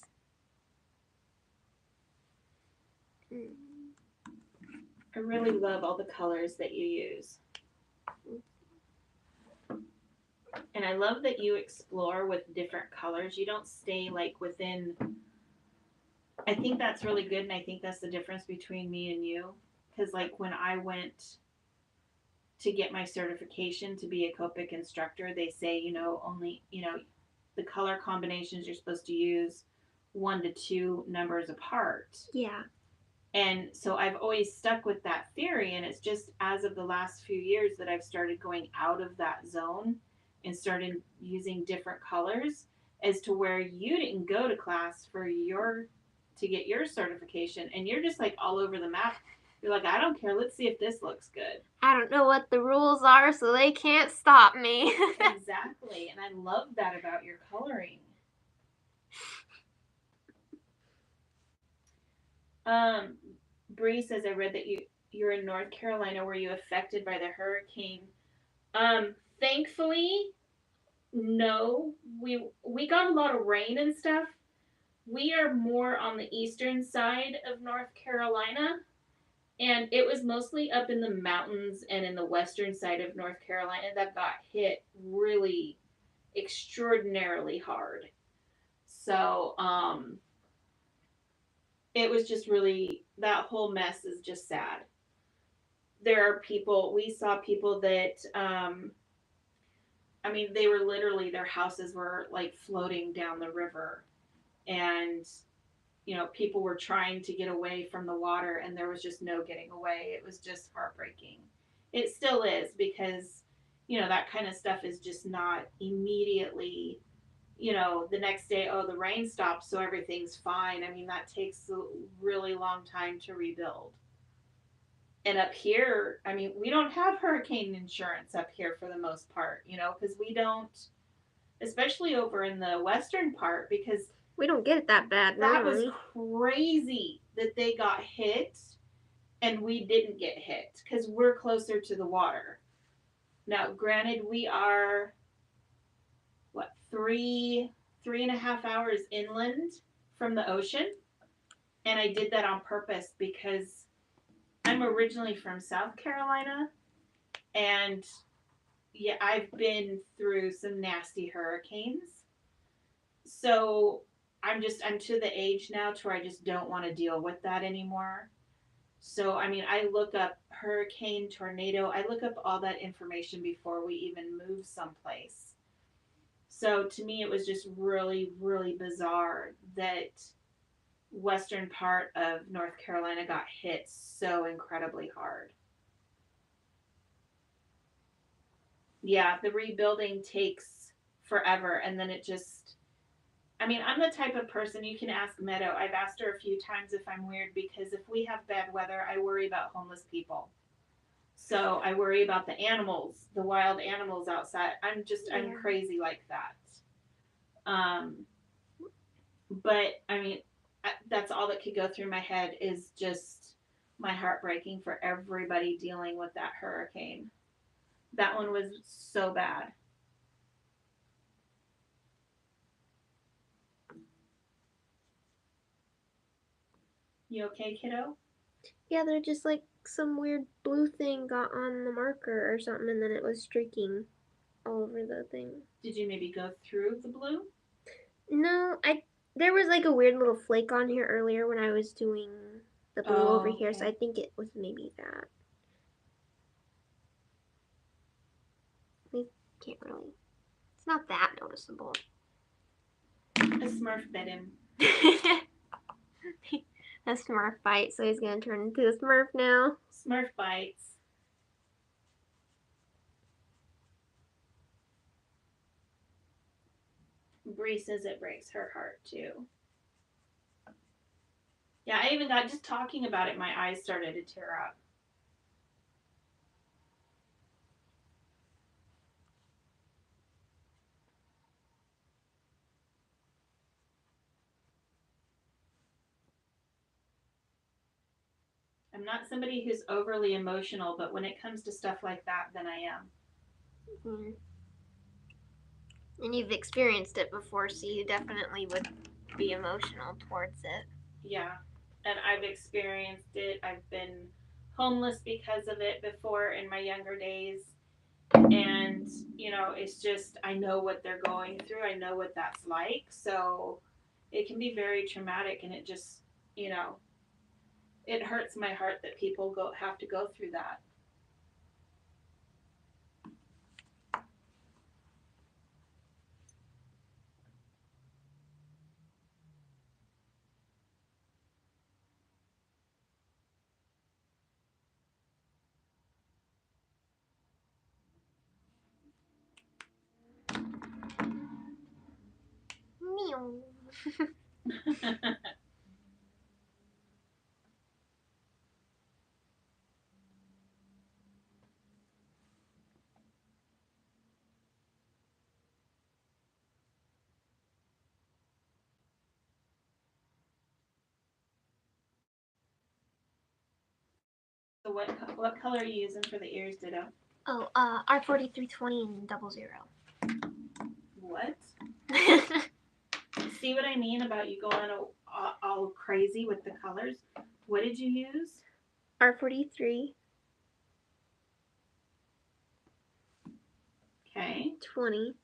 I really love all the colors that you use. And I love that you explore with different colors. You don't stay like within... I think that's really good, and I think that's the difference between me and you. Because like when I went to get my certification to be a Copic instructor, they say, only, the color combinations you're supposed to use 1 to 2 numbers apart. Yeah. And so I've always stuck with that theory, and it's just as of the last few years that I've started going out of that zone and started using different colors, as to where you didn't go to class to get your certification, and you're just like all over the map. You're like, I don't care, let's see if this looks good. I don't know what the rules are, so they can't stop me. Exactly, and I love that about your coloring. Bree says, I read that you're in North Carolina. Were you affected by the hurricane? Thankfully, no. We got a lot of rain and stuff. We are more on the eastern side of North Carolina, and it was mostly up in the mountains and in the western side of North Carolina that got hit really extraordinarily hard. So, it was just really, that whole mess is just sad. There are people, we saw people that, they were literally, their houses were like floating down the river, and, people were trying to get away from the water, and there was just no getting away. It was just heartbreaking. It still is, because, that kind of stuff is just not immediately, the next day, oh, the rain stops, so everything's fine. That takes a really long time to rebuild. And up here, we don't have hurricane insurance up here for the most part, because we don't, especially over in the western part, because we don't get it that bad. That was crazy that they got hit and we didn't get hit, because we're closer to the water. Now, granted, we are, 3.5 hours inland from the ocean. And I did that on purpose because I'm originally from South Carolina, and yeah, I've been through some nasty hurricanes. So I'm to the age now to where I just don't want to deal with that anymore. So, I look up hurricane, tornado, I look up all that information before we even move someplace. So to me, it was just really, really bizarre that western part of North Carolina got hit so incredibly hard. Yeah, the rebuilding takes forever, and then it just, I'm the type of person, you can ask Meadow, I've asked her a few times if I'm weird, because if we have bad weather, I worry about homeless people. So I worry about the animals, the wild animals outside. I'm crazy like that. But that's all that could go through my head, is just my heart breaking for everybody dealing with that hurricane. That one was so bad. You okay, kiddo? Yeah, they're just like some weird blue thing got on the marker or something, and then it was streaking all over the thing. Did you maybe go through the blue? No, there was like a weird little flake on here earlier when I was doing the blue over here, so I think it was maybe that. We can't really. It's not that noticeable. A Smurf bit him. A Smurf bite, so he's gonna turn into a Smurf now. Smurf bites. Bree says it breaks her heart too. Yeah, I even got, just talking about it, my eyes started to tear up. I'm not somebody who's overly emotional, but when it comes to stuff like that, then I am. Mm. And you've experienced it before, so you definitely would be emotional towards it. Yeah, and I've experienced it. I've been homeless because of it before in my younger days. And, you know, it's just, I know what they're going through. I know what that's like. So it can be very traumatic, and it just, you know, it hurts my heart that people have to go through that. Meow. So what color are you using for the ears, Ditto? Oh, R4320 and 00. What? See what I mean about you going all crazy with the colors? What did you use? R43. Okay. 20.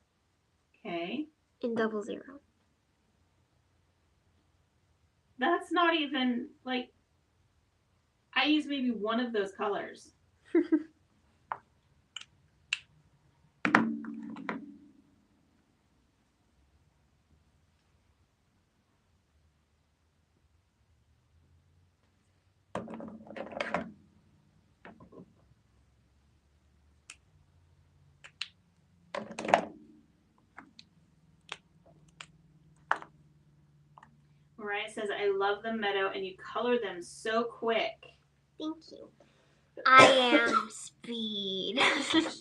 Okay. And 00. That's not even, like, I use maybe one of those colors. Mariah says, I love the Meadow, and you color them so quick. Thank you. I am speed.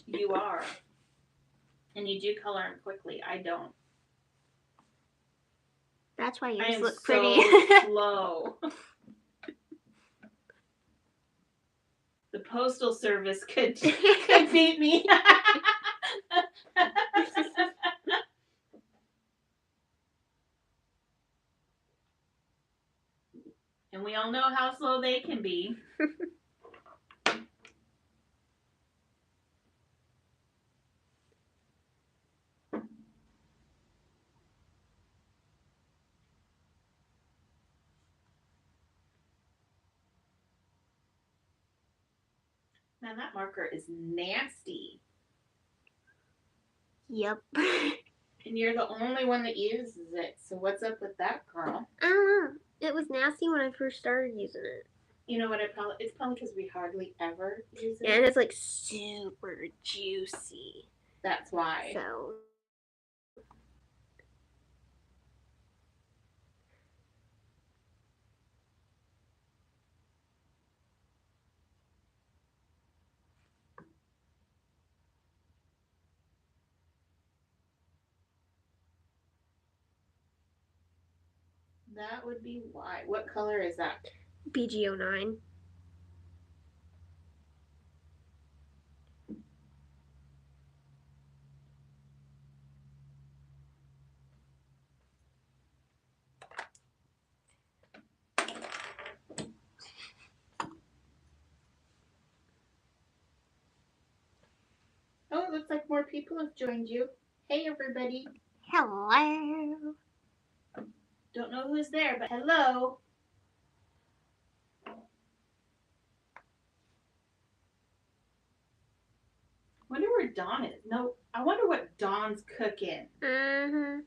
You are. And you do color them quickly. I don't. That's why yours I am look so pretty. slow. The Postal Service could beat me. And we all know how slow they can be. Man, that marker is nasty. Yep. And you're the only one that uses it. So what's up with that, girl? I don't know. It was nasty when I first started using it. You know what? It's probably because we hardly ever use it. Yeah, and it's like super juicy. That's why. So. That would be why. What color is that? BG09. Oh, it looks like more people have joined you. Hey, everybody. Hello. Don't know who's there, but hello. Wonder where Dawn is. No, I wonder what Dawn's cooking. I'm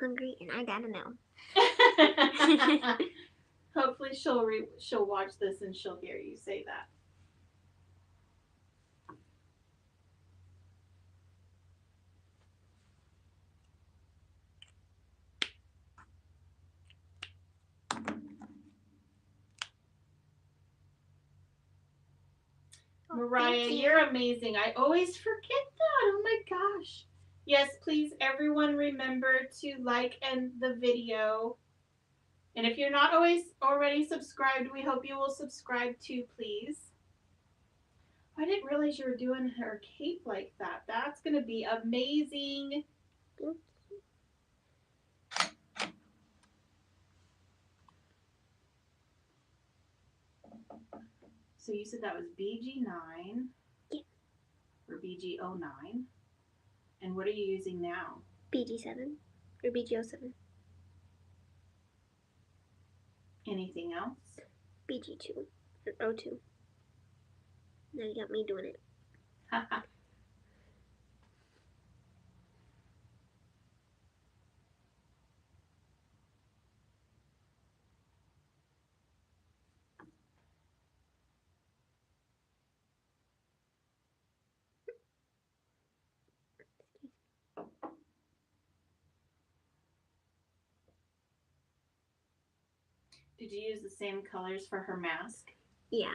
hungry and I gotta know. Hopefully she'll watch this and she'll hear you say that. Mariah, you're amazing. I always forget that. Oh my gosh. Yes, please, everyone remember to like the video. And if you're not already subscribed, we hope you will subscribe too, please. I didn't realize you were doing her cape like that. That's going to be amazing. So you said that was BG9 or BG09. And what are you using now? BG7 or BG07. Anything else? BG2 or 02. Now you got me doing it. Did you use the same colors for her mask? Yeah.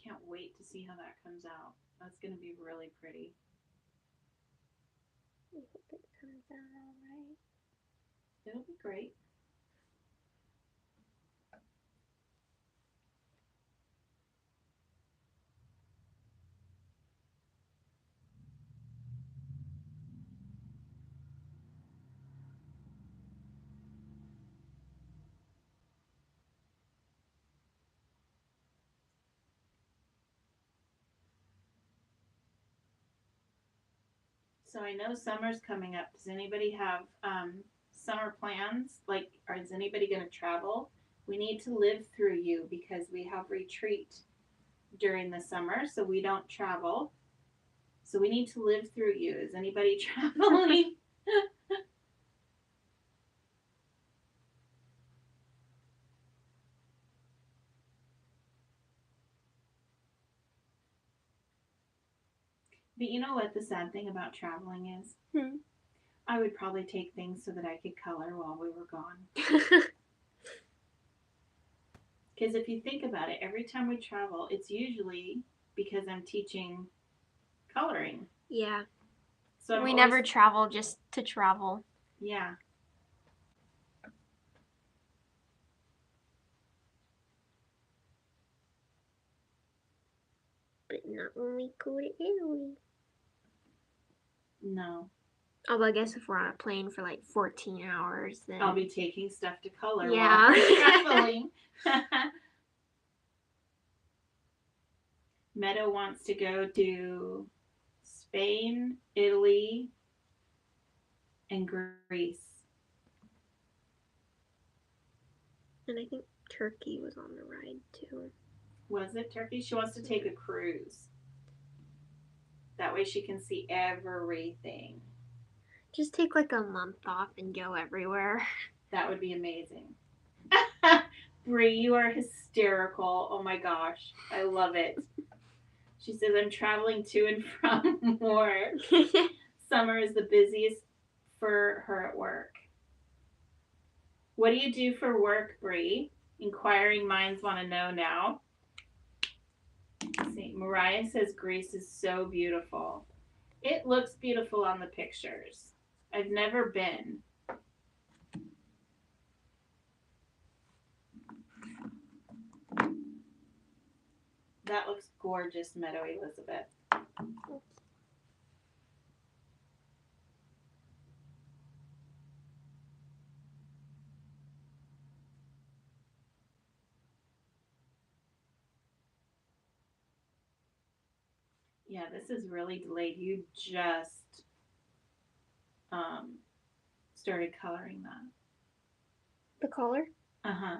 Can't wait to see how that comes out. That's going to be really pretty. I hope it comes out alright. It'll be great. So I know summer's coming up. Does anybody have summer plans? Like, is anybody going to travel? We need to live through you because we have retreat during the summer, so we don't travel. So we need to live through you. Is anybody traveling? But you know what the sad thing about traveling is? I would probably take things so that I could color while we were gone. Because if you think about it, every time we travel, it's usually because I'm teaching coloring. Yeah. So we never travel just to travel. Yeah. But not when we go to Italy. No. Oh, but I guess if we're on a plane for like 14 hours, then I'll be taking stuff to color yeah. while we're traveling. Meadow wants to go to Spain, Italy, and Greece. And I think Turkey was on the ride too. Was it Turkey? She wants to take a cruise. That way she can see everything. Just take like a month off and go everywhere. That would be amazing. Bree, you are hysterical. Oh my gosh. I love it. She says, I'm traveling to and from work. Summer is the busiest for her at work. What do you do for work, Bree? Inquiring minds want to know now. Let's see, Mariah says Greece is so beautiful. It looks beautiful on the pictures. I've never been. That looks gorgeous, Meadow Elizabeth. Yeah, this is really delayed. You just started coloring that. The collar? Uh-huh.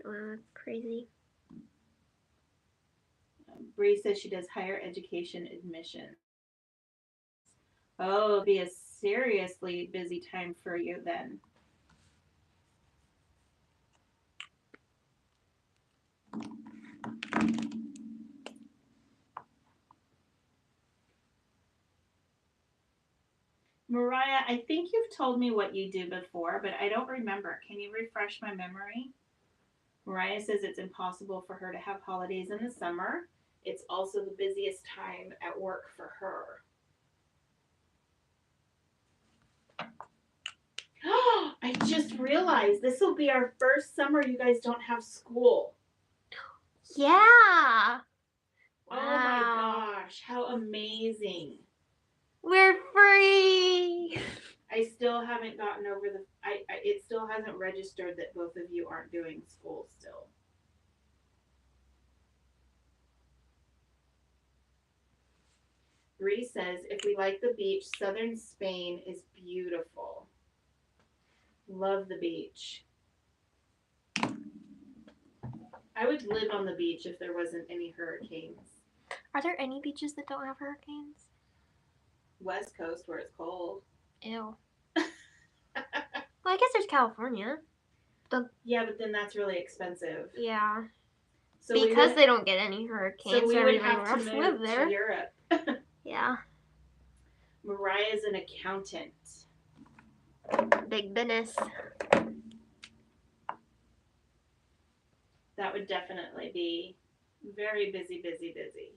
Wow, that's crazy. Bree says she does higher education admissions. Oh, it'll be a seriously busy time for you then. Mariah, I think you've told me what you do before, but I don't remember. Can you refresh my memory? Mariah says it's impossible for her to have holidays in the summer. It's also the busiest time at work for her. I just realized this will be our first summer you guys don't have school. Yeah. Wow. Oh my gosh, how amazing. We're free. I still haven't gotten over it still hasn't registered that both of you aren't doing school still. Bree says, if we like the beach, southern Spain is beautiful. Love the beach. I would live on the beach if there wasn't any hurricanes. Are there any beaches that don't have hurricanes? West Coast where it's cold. Ew. Well, I guess there's California. Yeah, but then that's really expensive. Yeah. So because they don't get any hurricanes, so we would have to live move there. to Europe. Yeah. Mariah's an accountant. Big business. That would definitely be very busy, busy, busy.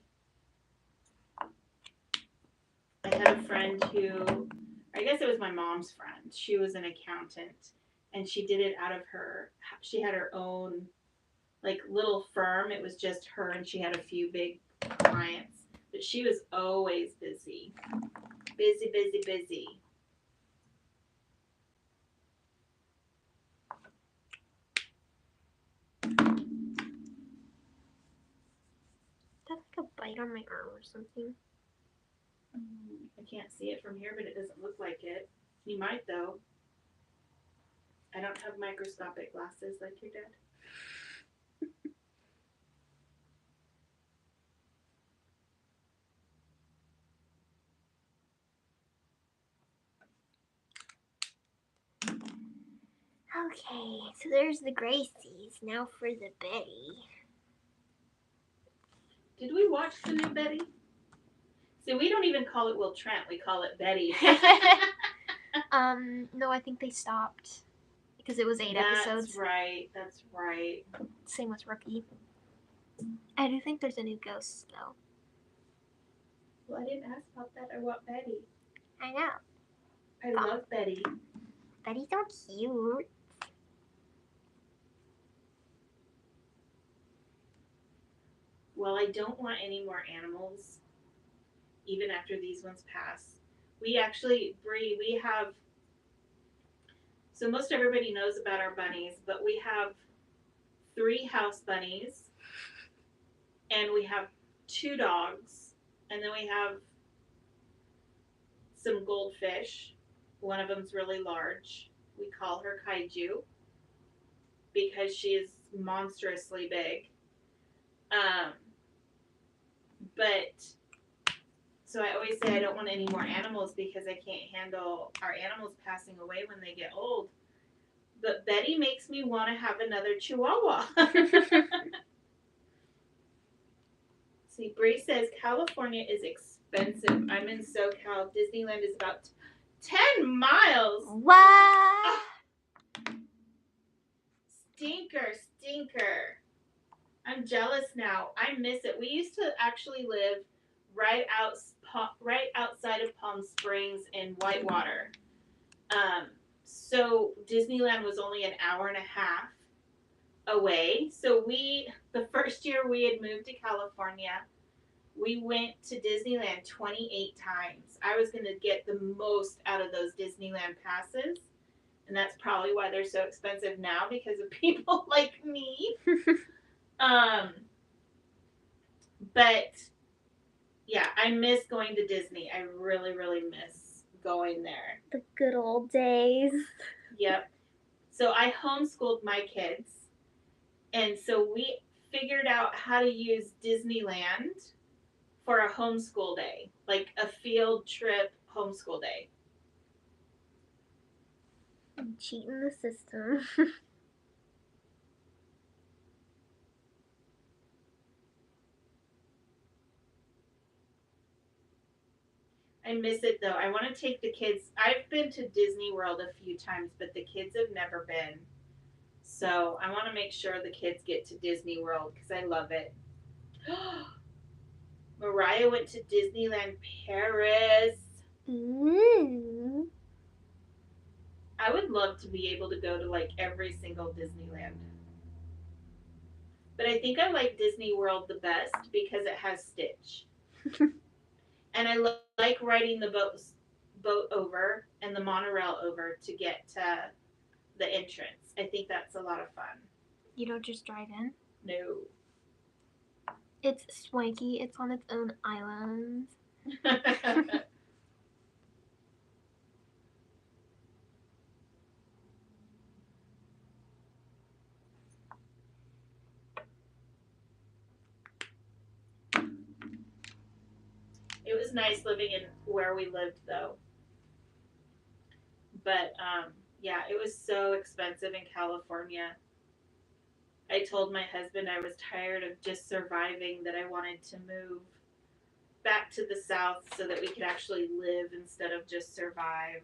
I had a friend who, I guess it was my mom's friend. She was an accountant, and she did it out of she had her own, like, little firm. It was just her, and she had a few big clients. But she was always busy. Busy, busy, busy. Is that like a bite on my arm or something? I can't see it from here, but it doesn't look like it. You might, though. I don't have microscopic glasses like your dad. Okay, so there's the Gracies. Now for the Betty. Did we watch the new Betty? See, we don't even call it Will Trent. We call it Betty. No, I think they stopped because it was 8 episodes. That's right. That's right. Same with Rookie. I do think there's a new ghost though. Well, I didn't ask about that. I want Betty. I know. I love Betty. Betty's so cute. Well, I don't want any more animals, even after these ones pass. We actually, Bree, we have, so most everybody knows about our bunnies, but we have 3 house bunnies, and we have 2 dogs, and then we have some goldfish. One of them's really large. We call her Kaiju because she is monstrously big. But so I always say I don't want any more animals because I can't handle our animals passing away when they get old. But Betty makes me want to have another Chihuahua. See, Bree says California is expensive. I'm in SoCal. Disneyland is about 10 miles. What? Oh. Stinker. I'm jealous now. I miss it. We used to actually live right outside of Palm Springs in Whitewater. So Disneyland was only an hour and a half away. So the first year we had moved to California, we went to Disneyland 28 times. I was going to get the most out of those Disneyland passes. And that's probably why they're so expensive now, because of people like me. But yeah, I miss going to Disney. I really, really miss going there. The good old days. Yep. So I homeschooled my kids. And so we figured out how to use Disneyland for a homeschool day, like a field trip homeschool day. I'm cheating the system. I miss it though. I want to take the kids. I've been to Disney World a few times, but the kids have never been. So I want to make sure the kids get to Disney World because I love it. Mariah went to Disneyland Paris. Mm. I would love to be able to go to like every single Disneyland. But I think I like Disney World the best because it has Stitch. And I like riding the boat over and the monorail over to get to the entrance. I think that's a lot of fun. You don't just drive in? No. It's swanky. It's on its own island. It was nice living in where we lived though. But yeah, it was so expensive in California. I told my husband I was tired of just surviving, that I wanted to move back to the South so that we could actually live instead of just survive.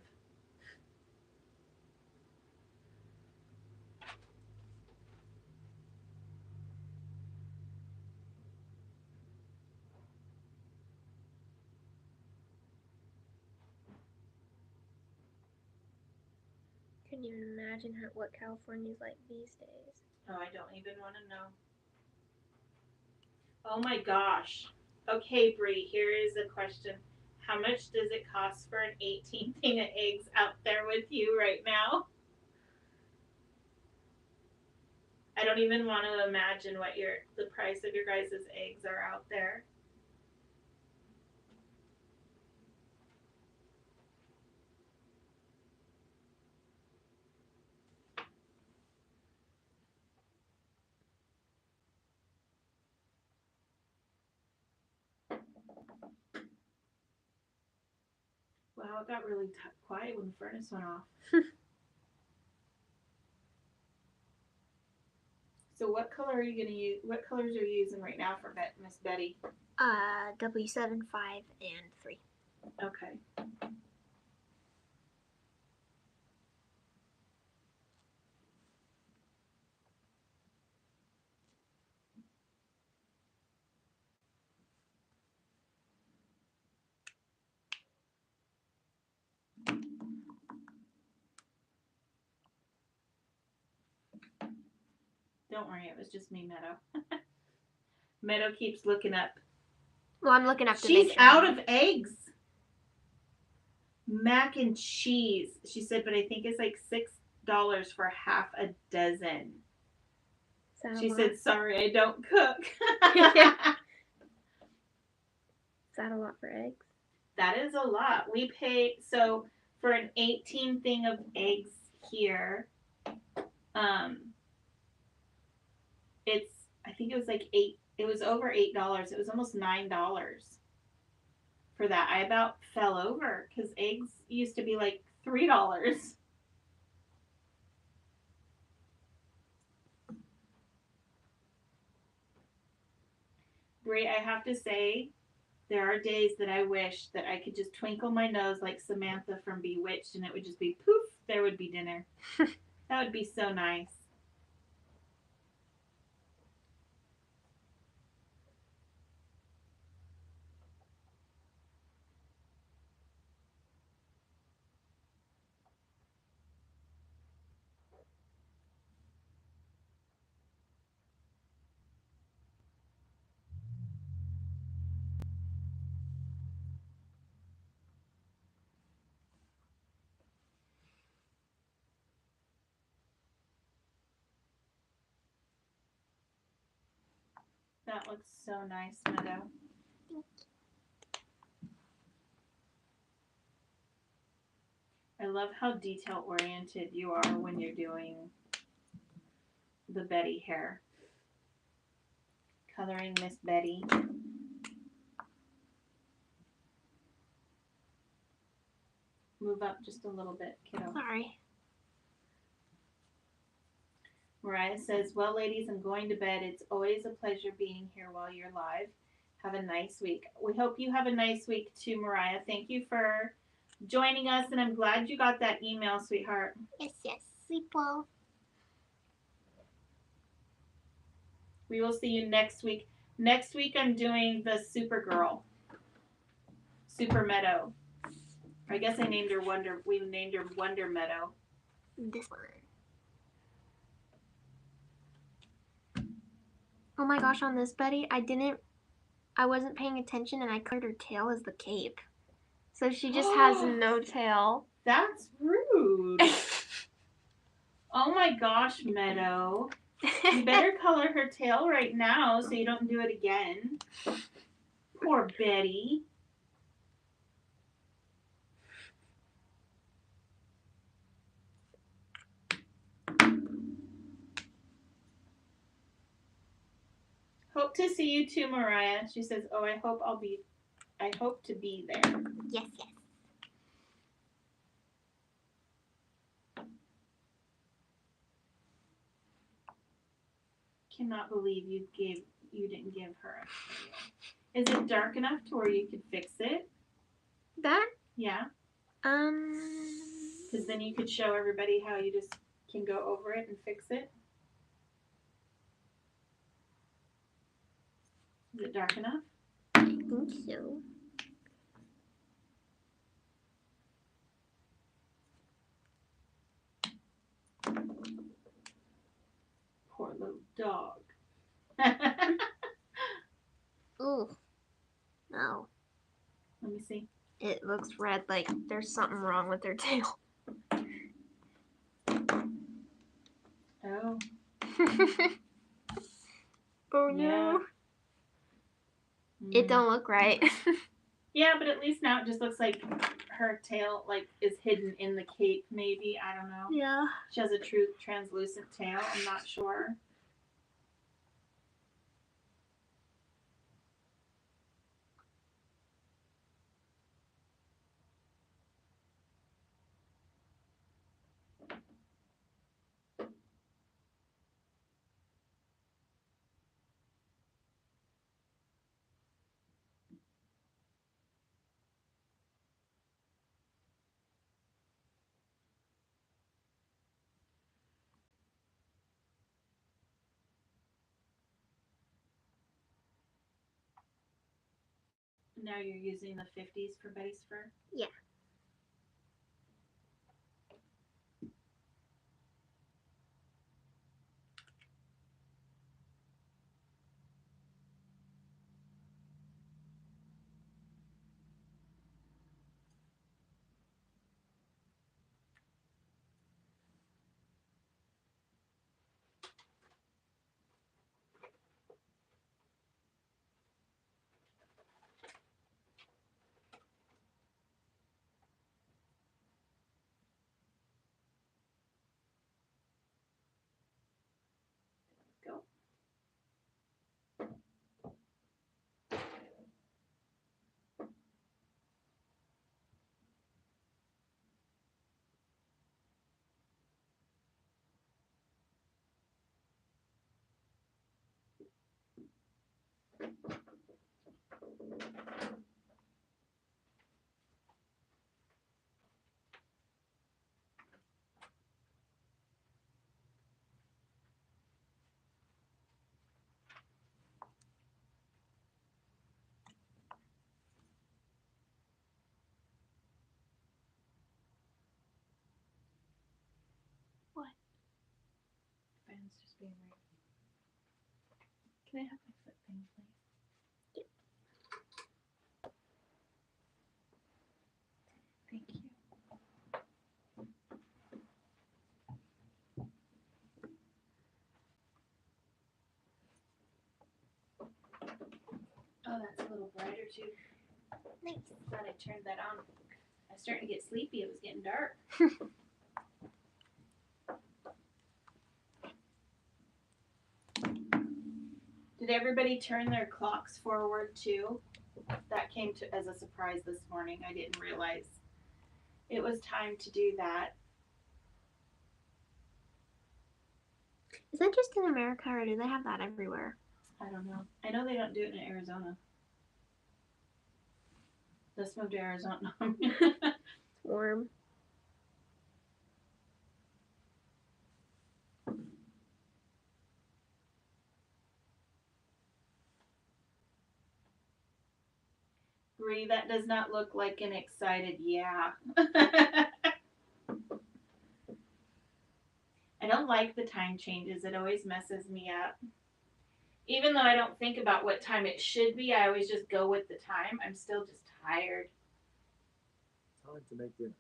Couldn't even imagine what California's like these days. Oh, I don't even want to know. Oh my gosh. Okay, Bree, here is a question. How much does it cost for an 18 thing of eggs out there with you right now? I don't even want to imagine what the price of your guys' eggs are out there. Wow, it got really quiet when the furnace went off. So what color are you going to use? What colors are you using right now for Miss Betty? W7, 5, and 3. Okay. Don't worry, it was just me, Meadow. Meadow keeps looking up. Well, I'm looking up to She's make sure. out of eggs. Mac and cheese. She said, but I think it's like $6 for half a dozen. She said, sorry, I don't cook. Is that a lot for eggs? That is a lot. We pay, so for an 18 thing of eggs here, it's, I think it was like it was over $8. It was almost $9 for that. I about fell over because eggs used to be like $3. Brie, I have to say, there are days that I wish that I could just twinkle my nose like Samantha from Bewitched and it would just be poof, there would be dinner. That would be so nice. That looks so nice, Meadow. I love how detail oriented you are when you're doing the Betty hair. coloring Miss Betty. Move up just a little bit, kiddo. Sorry. Mariah says, well, ladies, I'm going to bed. It's always a pleasure being here while you're live. Have a nice week. We hope you have a nice week too, Mariah. Thank you for joining us, and I'm glad you got that email, sweetheart. Yes, yes. Sleep well. We will see you next week. Next week, I'm doing the Supergirl. Super Meadow. I guess I named her Wonder. We named her Wonder Meadow. This one. Oh my gosh, on this Betty, I wasn't paying attention and I colored her tail as the cape. So she just has no tail. That's rude. Oh my gosh, Meadow. You better color her tail right now so you don't do it again. Poor Betty. Hope to see you too, Mariah. She says, oh, I hope to be there. Yes, yes. Cannot believe you didn't give her a tail. Is it dark enough to where you could fix it? That? Yeah. Because then you could show everybody how you just can go over it and fix it. Is it dark enough? I think so. Poor little dog. Ooh. No. Let me see. It looks red, like there's something wrong with their tail. Oh. Oh Yeah. no. It don't look right. Yeah, but at least now it just looks like her tail is hidden in the cape, maybe. I don't know. Yeah. She has a true translucent tail. I'm not sure. Now you're using the 50s for Betty's fur? Yeah. Go. What? Fan's just being weird. Can I have my foot thing, please? Yep. Thank you. Oh, that's a little brighter too. Nice. Glad I turned that on. I was starting to get sleepy. It was getting dark. Did Did everybody turn their clocks forward too? That came to as a surprise this morning. I didn't realize it was time to do that. Is that just in America or do they have that everywhere? I don't know. I know they don't do it in Arizona. Let's move to Arizona. It's warm. Bree, that does not look like an excited yeah. I don't like the time changes. It always messes me up. Even though I don't think about what time it should be, I always just go with the time. I'm still just tired. Time to make dinner.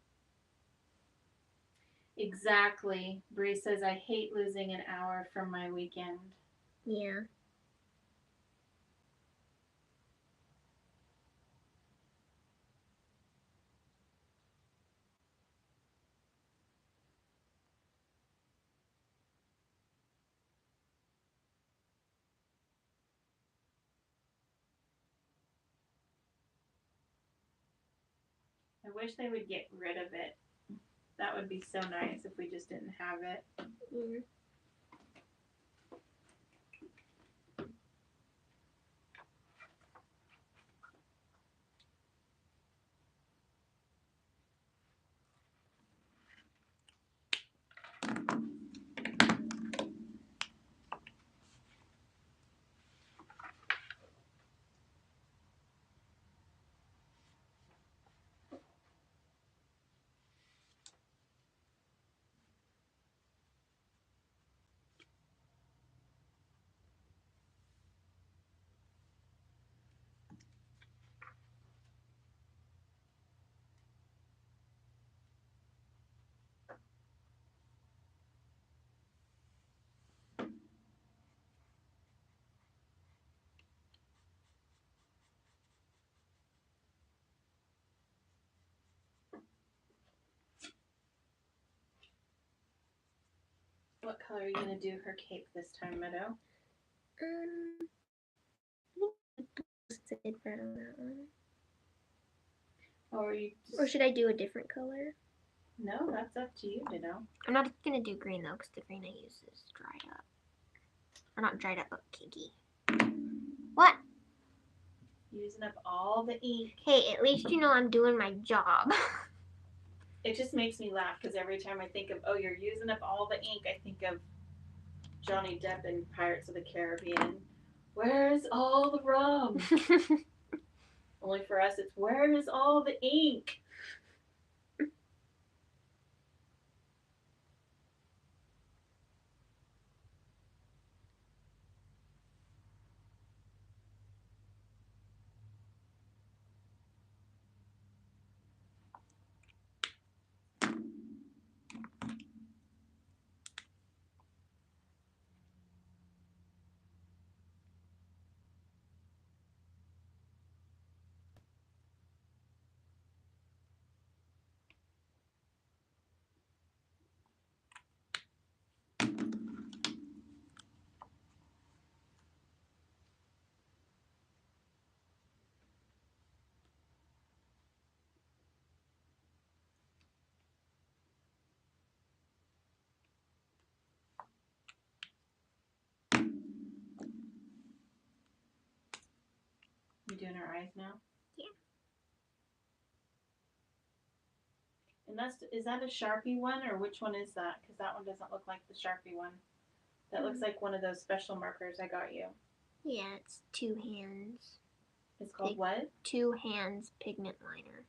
Exactly. Bree says, I hate losing an hour from my weekend. Yeah. I wish they would get rid of it. That would be so nice if we just didn't have it. Mm. What color are you going to do her cape this time, Meadow? I think it's red on that one. Or should I do a different color? No, that's up to you to know. I'm not gonna do green though, because the green I use is dried up. Or not dried up, but kinky. What? Using up all the ink. Hey, at least you know I'm doing my job. It just makes me laugh because every time I think of, oh, you're using up all the ink, I think of Johnny Depp in Pirates of the Caribbean. Where's all the rum? Only for us, it's where's all the ink? You doing her eyes now? Yeah. And is that a Sharpie one or which one is that? Because that one doesn't look like the Sharpie one. That looks like one of those special markers I got you. Yeah, it's 2 hands. It's called what? 2 hands pigment liner.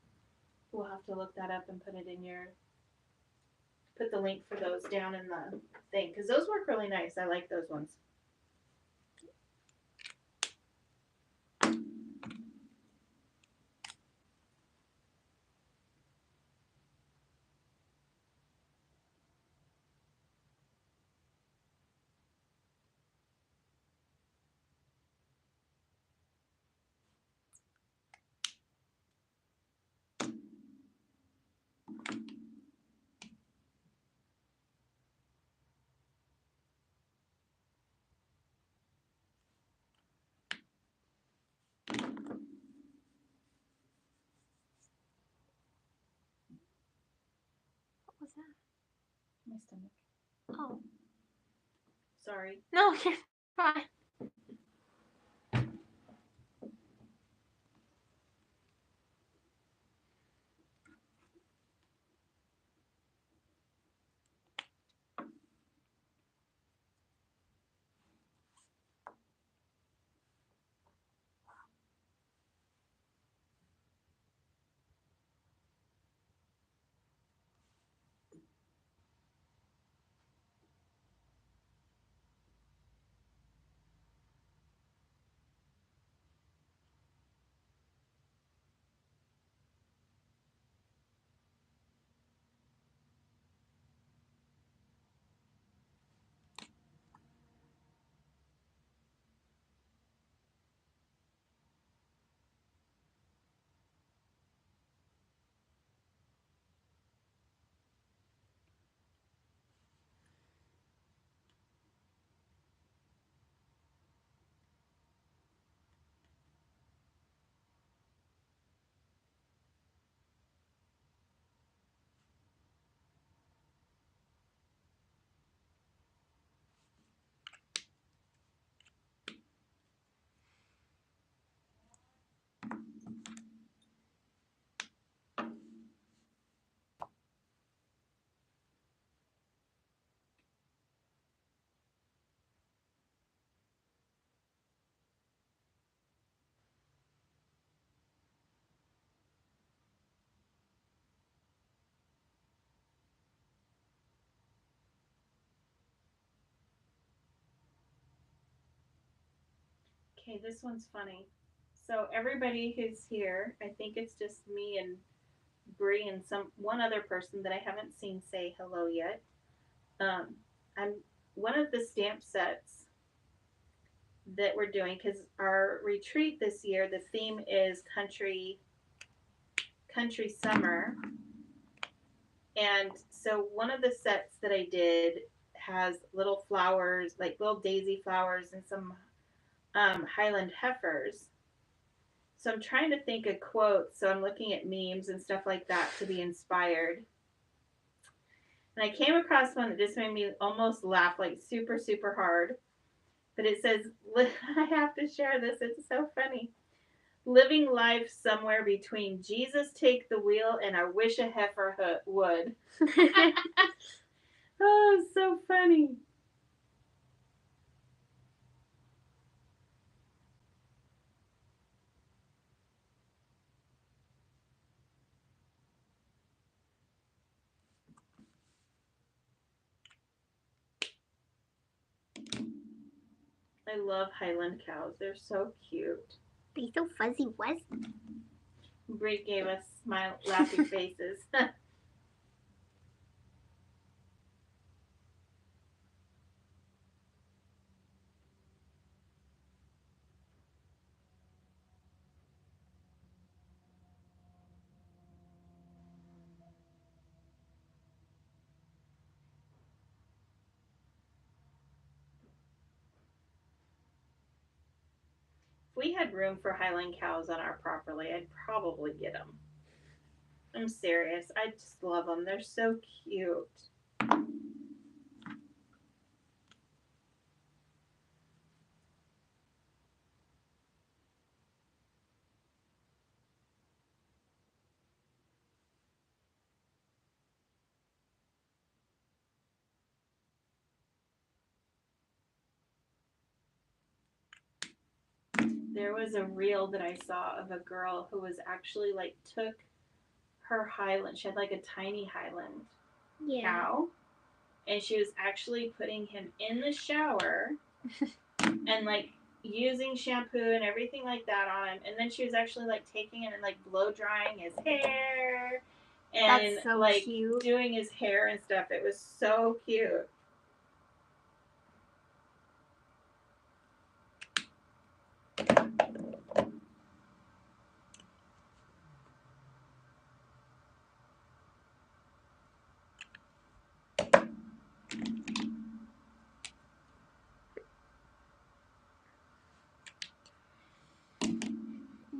We'll have to look that up and put it in put the link for those down in the thing. Because those work really nice. I like those ones. that? My stomach. Oh. Sorry. No, you're fine. Okay, this one's funny. So everybody who's here, I think it's just me and Bree and one other person that I haven't seen say hello yet. I'm one of the stamp sets that we're doing because our retreat this year, the theme is country summer. And so one of the sets that I did has little flowers, like little daisy flowers and some Highland heifers. So I'm trying to think of quotes. So I'm looking at memes and stuff like that to be inspired. And I came across one that just made me almost laugh, like super, super hard. But it says, I have to share this. It's so funny. Living life somewhere between Jesus take the wheel and I wish a heifer would. Oh, so funny. I love Highland cows. They're so cute. They're so fuzzy wuzzy. Brie gave us smile, laughing faces. If we had room for Highland cows on our property, I'd probably get them. I'm serious. I just love them. They're so cute. There was a reel that I saw of a girl who was actually like took her Highland. She had like a tiny Highland cow, and she was actually putting him in the shower and like using shampoo and everything like that on him. And then she was actually like taking it and like blow drying his hair and That's so like cute. doing his hair and stuff. It was so cute.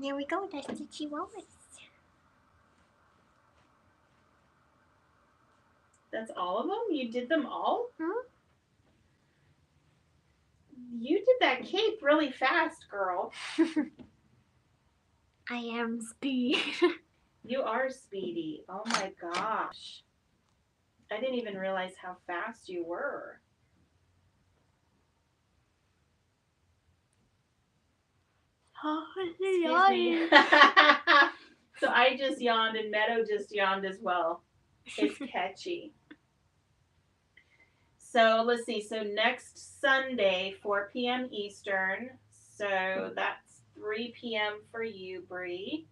There we go. That's the chihuahuas. That's all of them? You did them all? Hmm? You did that cape really fast, girl. I am speed. You are speedy. Oh my gosh. I didn't even realize how fast you were. Oh, Excuse me. So I just yawned and Meadow just yawned as well. It's catchy. So let's see. So next Sunday, 4 p.m. Eastern. So that's 3 p.m. for you, Bree.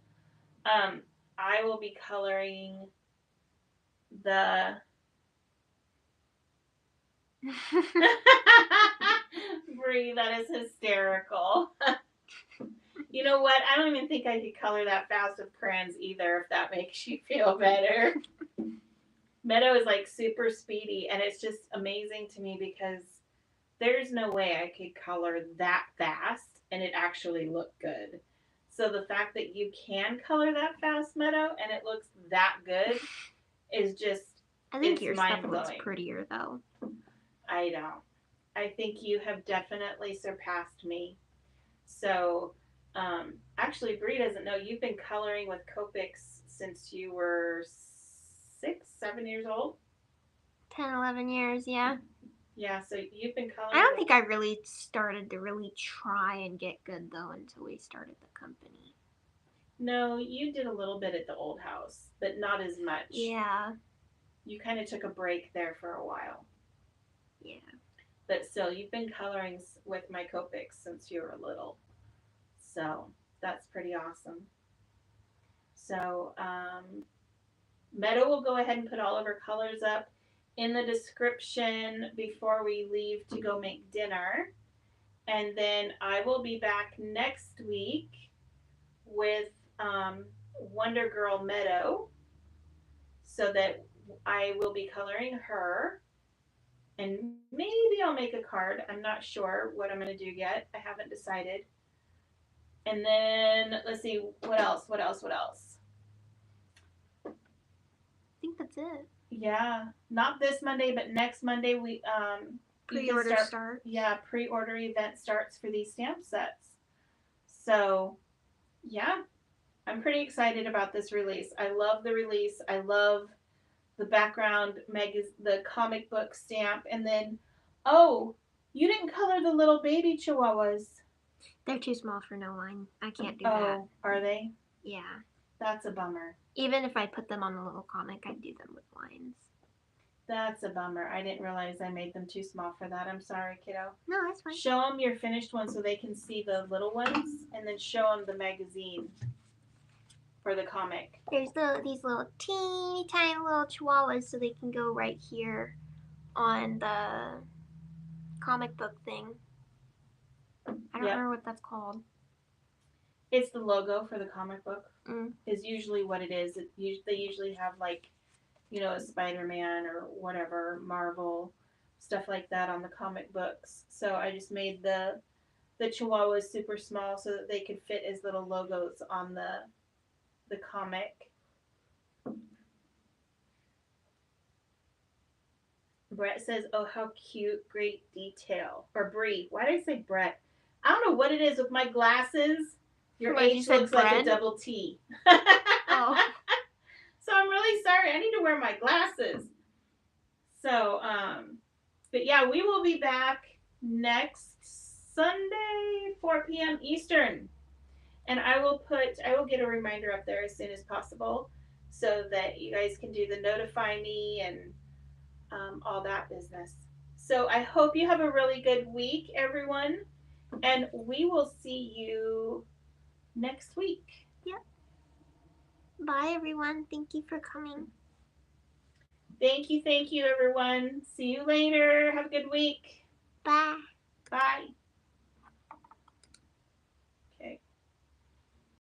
I will be coloring the. Bree, that is hysterical. You know what? I don't even think I could color that fast with crayons either, if that makes you feel better. Meadow is like super speedy, and it's just amazing to me because there's no way I could color that fast and it actually look good. So the fact that you can color that fast, Meadow, and it looks that good is just, I think it's your stuff mind-blowing. looks prettier though. I don't. I think you have definitely surpassed me. So, actually, Bree doesn't know you've been coloring with Copics since you were 6, 7 years old. 10, 11 years, yeah. Yeah, so you've been coloring. I don't think I really started to really try and get good though until we started the company. No, you did a little bit at the old house, but not as much. Yeah. You kind of took a break there for a while. Yeah. But still, you've been coloring with my Copics since you were little. So that's pretty awesome. So Meadow will go ahead and put all of her colors up in the description before we leave to go make dinner. And then I will be back next week with Wonder Girl Meadow so that I will be coloring her. And maybe I'll make a card. I'm not sure what I'm going to do yet. I haven't decided. And then let's see, what else? I think that's it. Yeah, not this Monday, but next Monday we Pre-order start. Yeah, pre-order event starts for these stamp sets. So, yeah, I'm pretty excited about this release. I love the release. I love the background the comic book stamp, and then you didn't color the little baby chihuahuas. They're too small for no line. I can't do that. Oh, are they? Yeah. That's a bummer. Even if I put them on the little comic, I'd do them with lines. That's a bummer. I didn't realize I made them too small for that. I'm sorry, kiddo. No, that's fine. Show them your finished one so they can see the little ones, and then show them the magazine for the comic. There's these little teeny tiny little chihuahuas, so they can go right here on the comic book thing. I don't remember what that's called. It's the logo for the comic book. Mm. Is usually what it is. They usually have like, a Spider-Man or whatever, Marvel, stuff like that on the comic books. So I just made the chihuahuas super small so that they could fit as little logos on the comic. Brett says, "Oh, how cute! Great detail." Or Bree. Why did I say Brett? I don't know what it is with my glasses. Your H looks like a double T. Oh. So I'm really sorry. I need to wear my glasses. So, but yeah, we will be back next Sunday, 4 p.m. Eastern. And I will get a reminder up there as soon as possible so that you guys can do the notify me and all that business. So I hope you have a really good week, everyone. And we will see you next week. Yep. Bye, everyone. Thank you for coming. Thank you, everyone. See you later. Have a good week. Bye. Bye.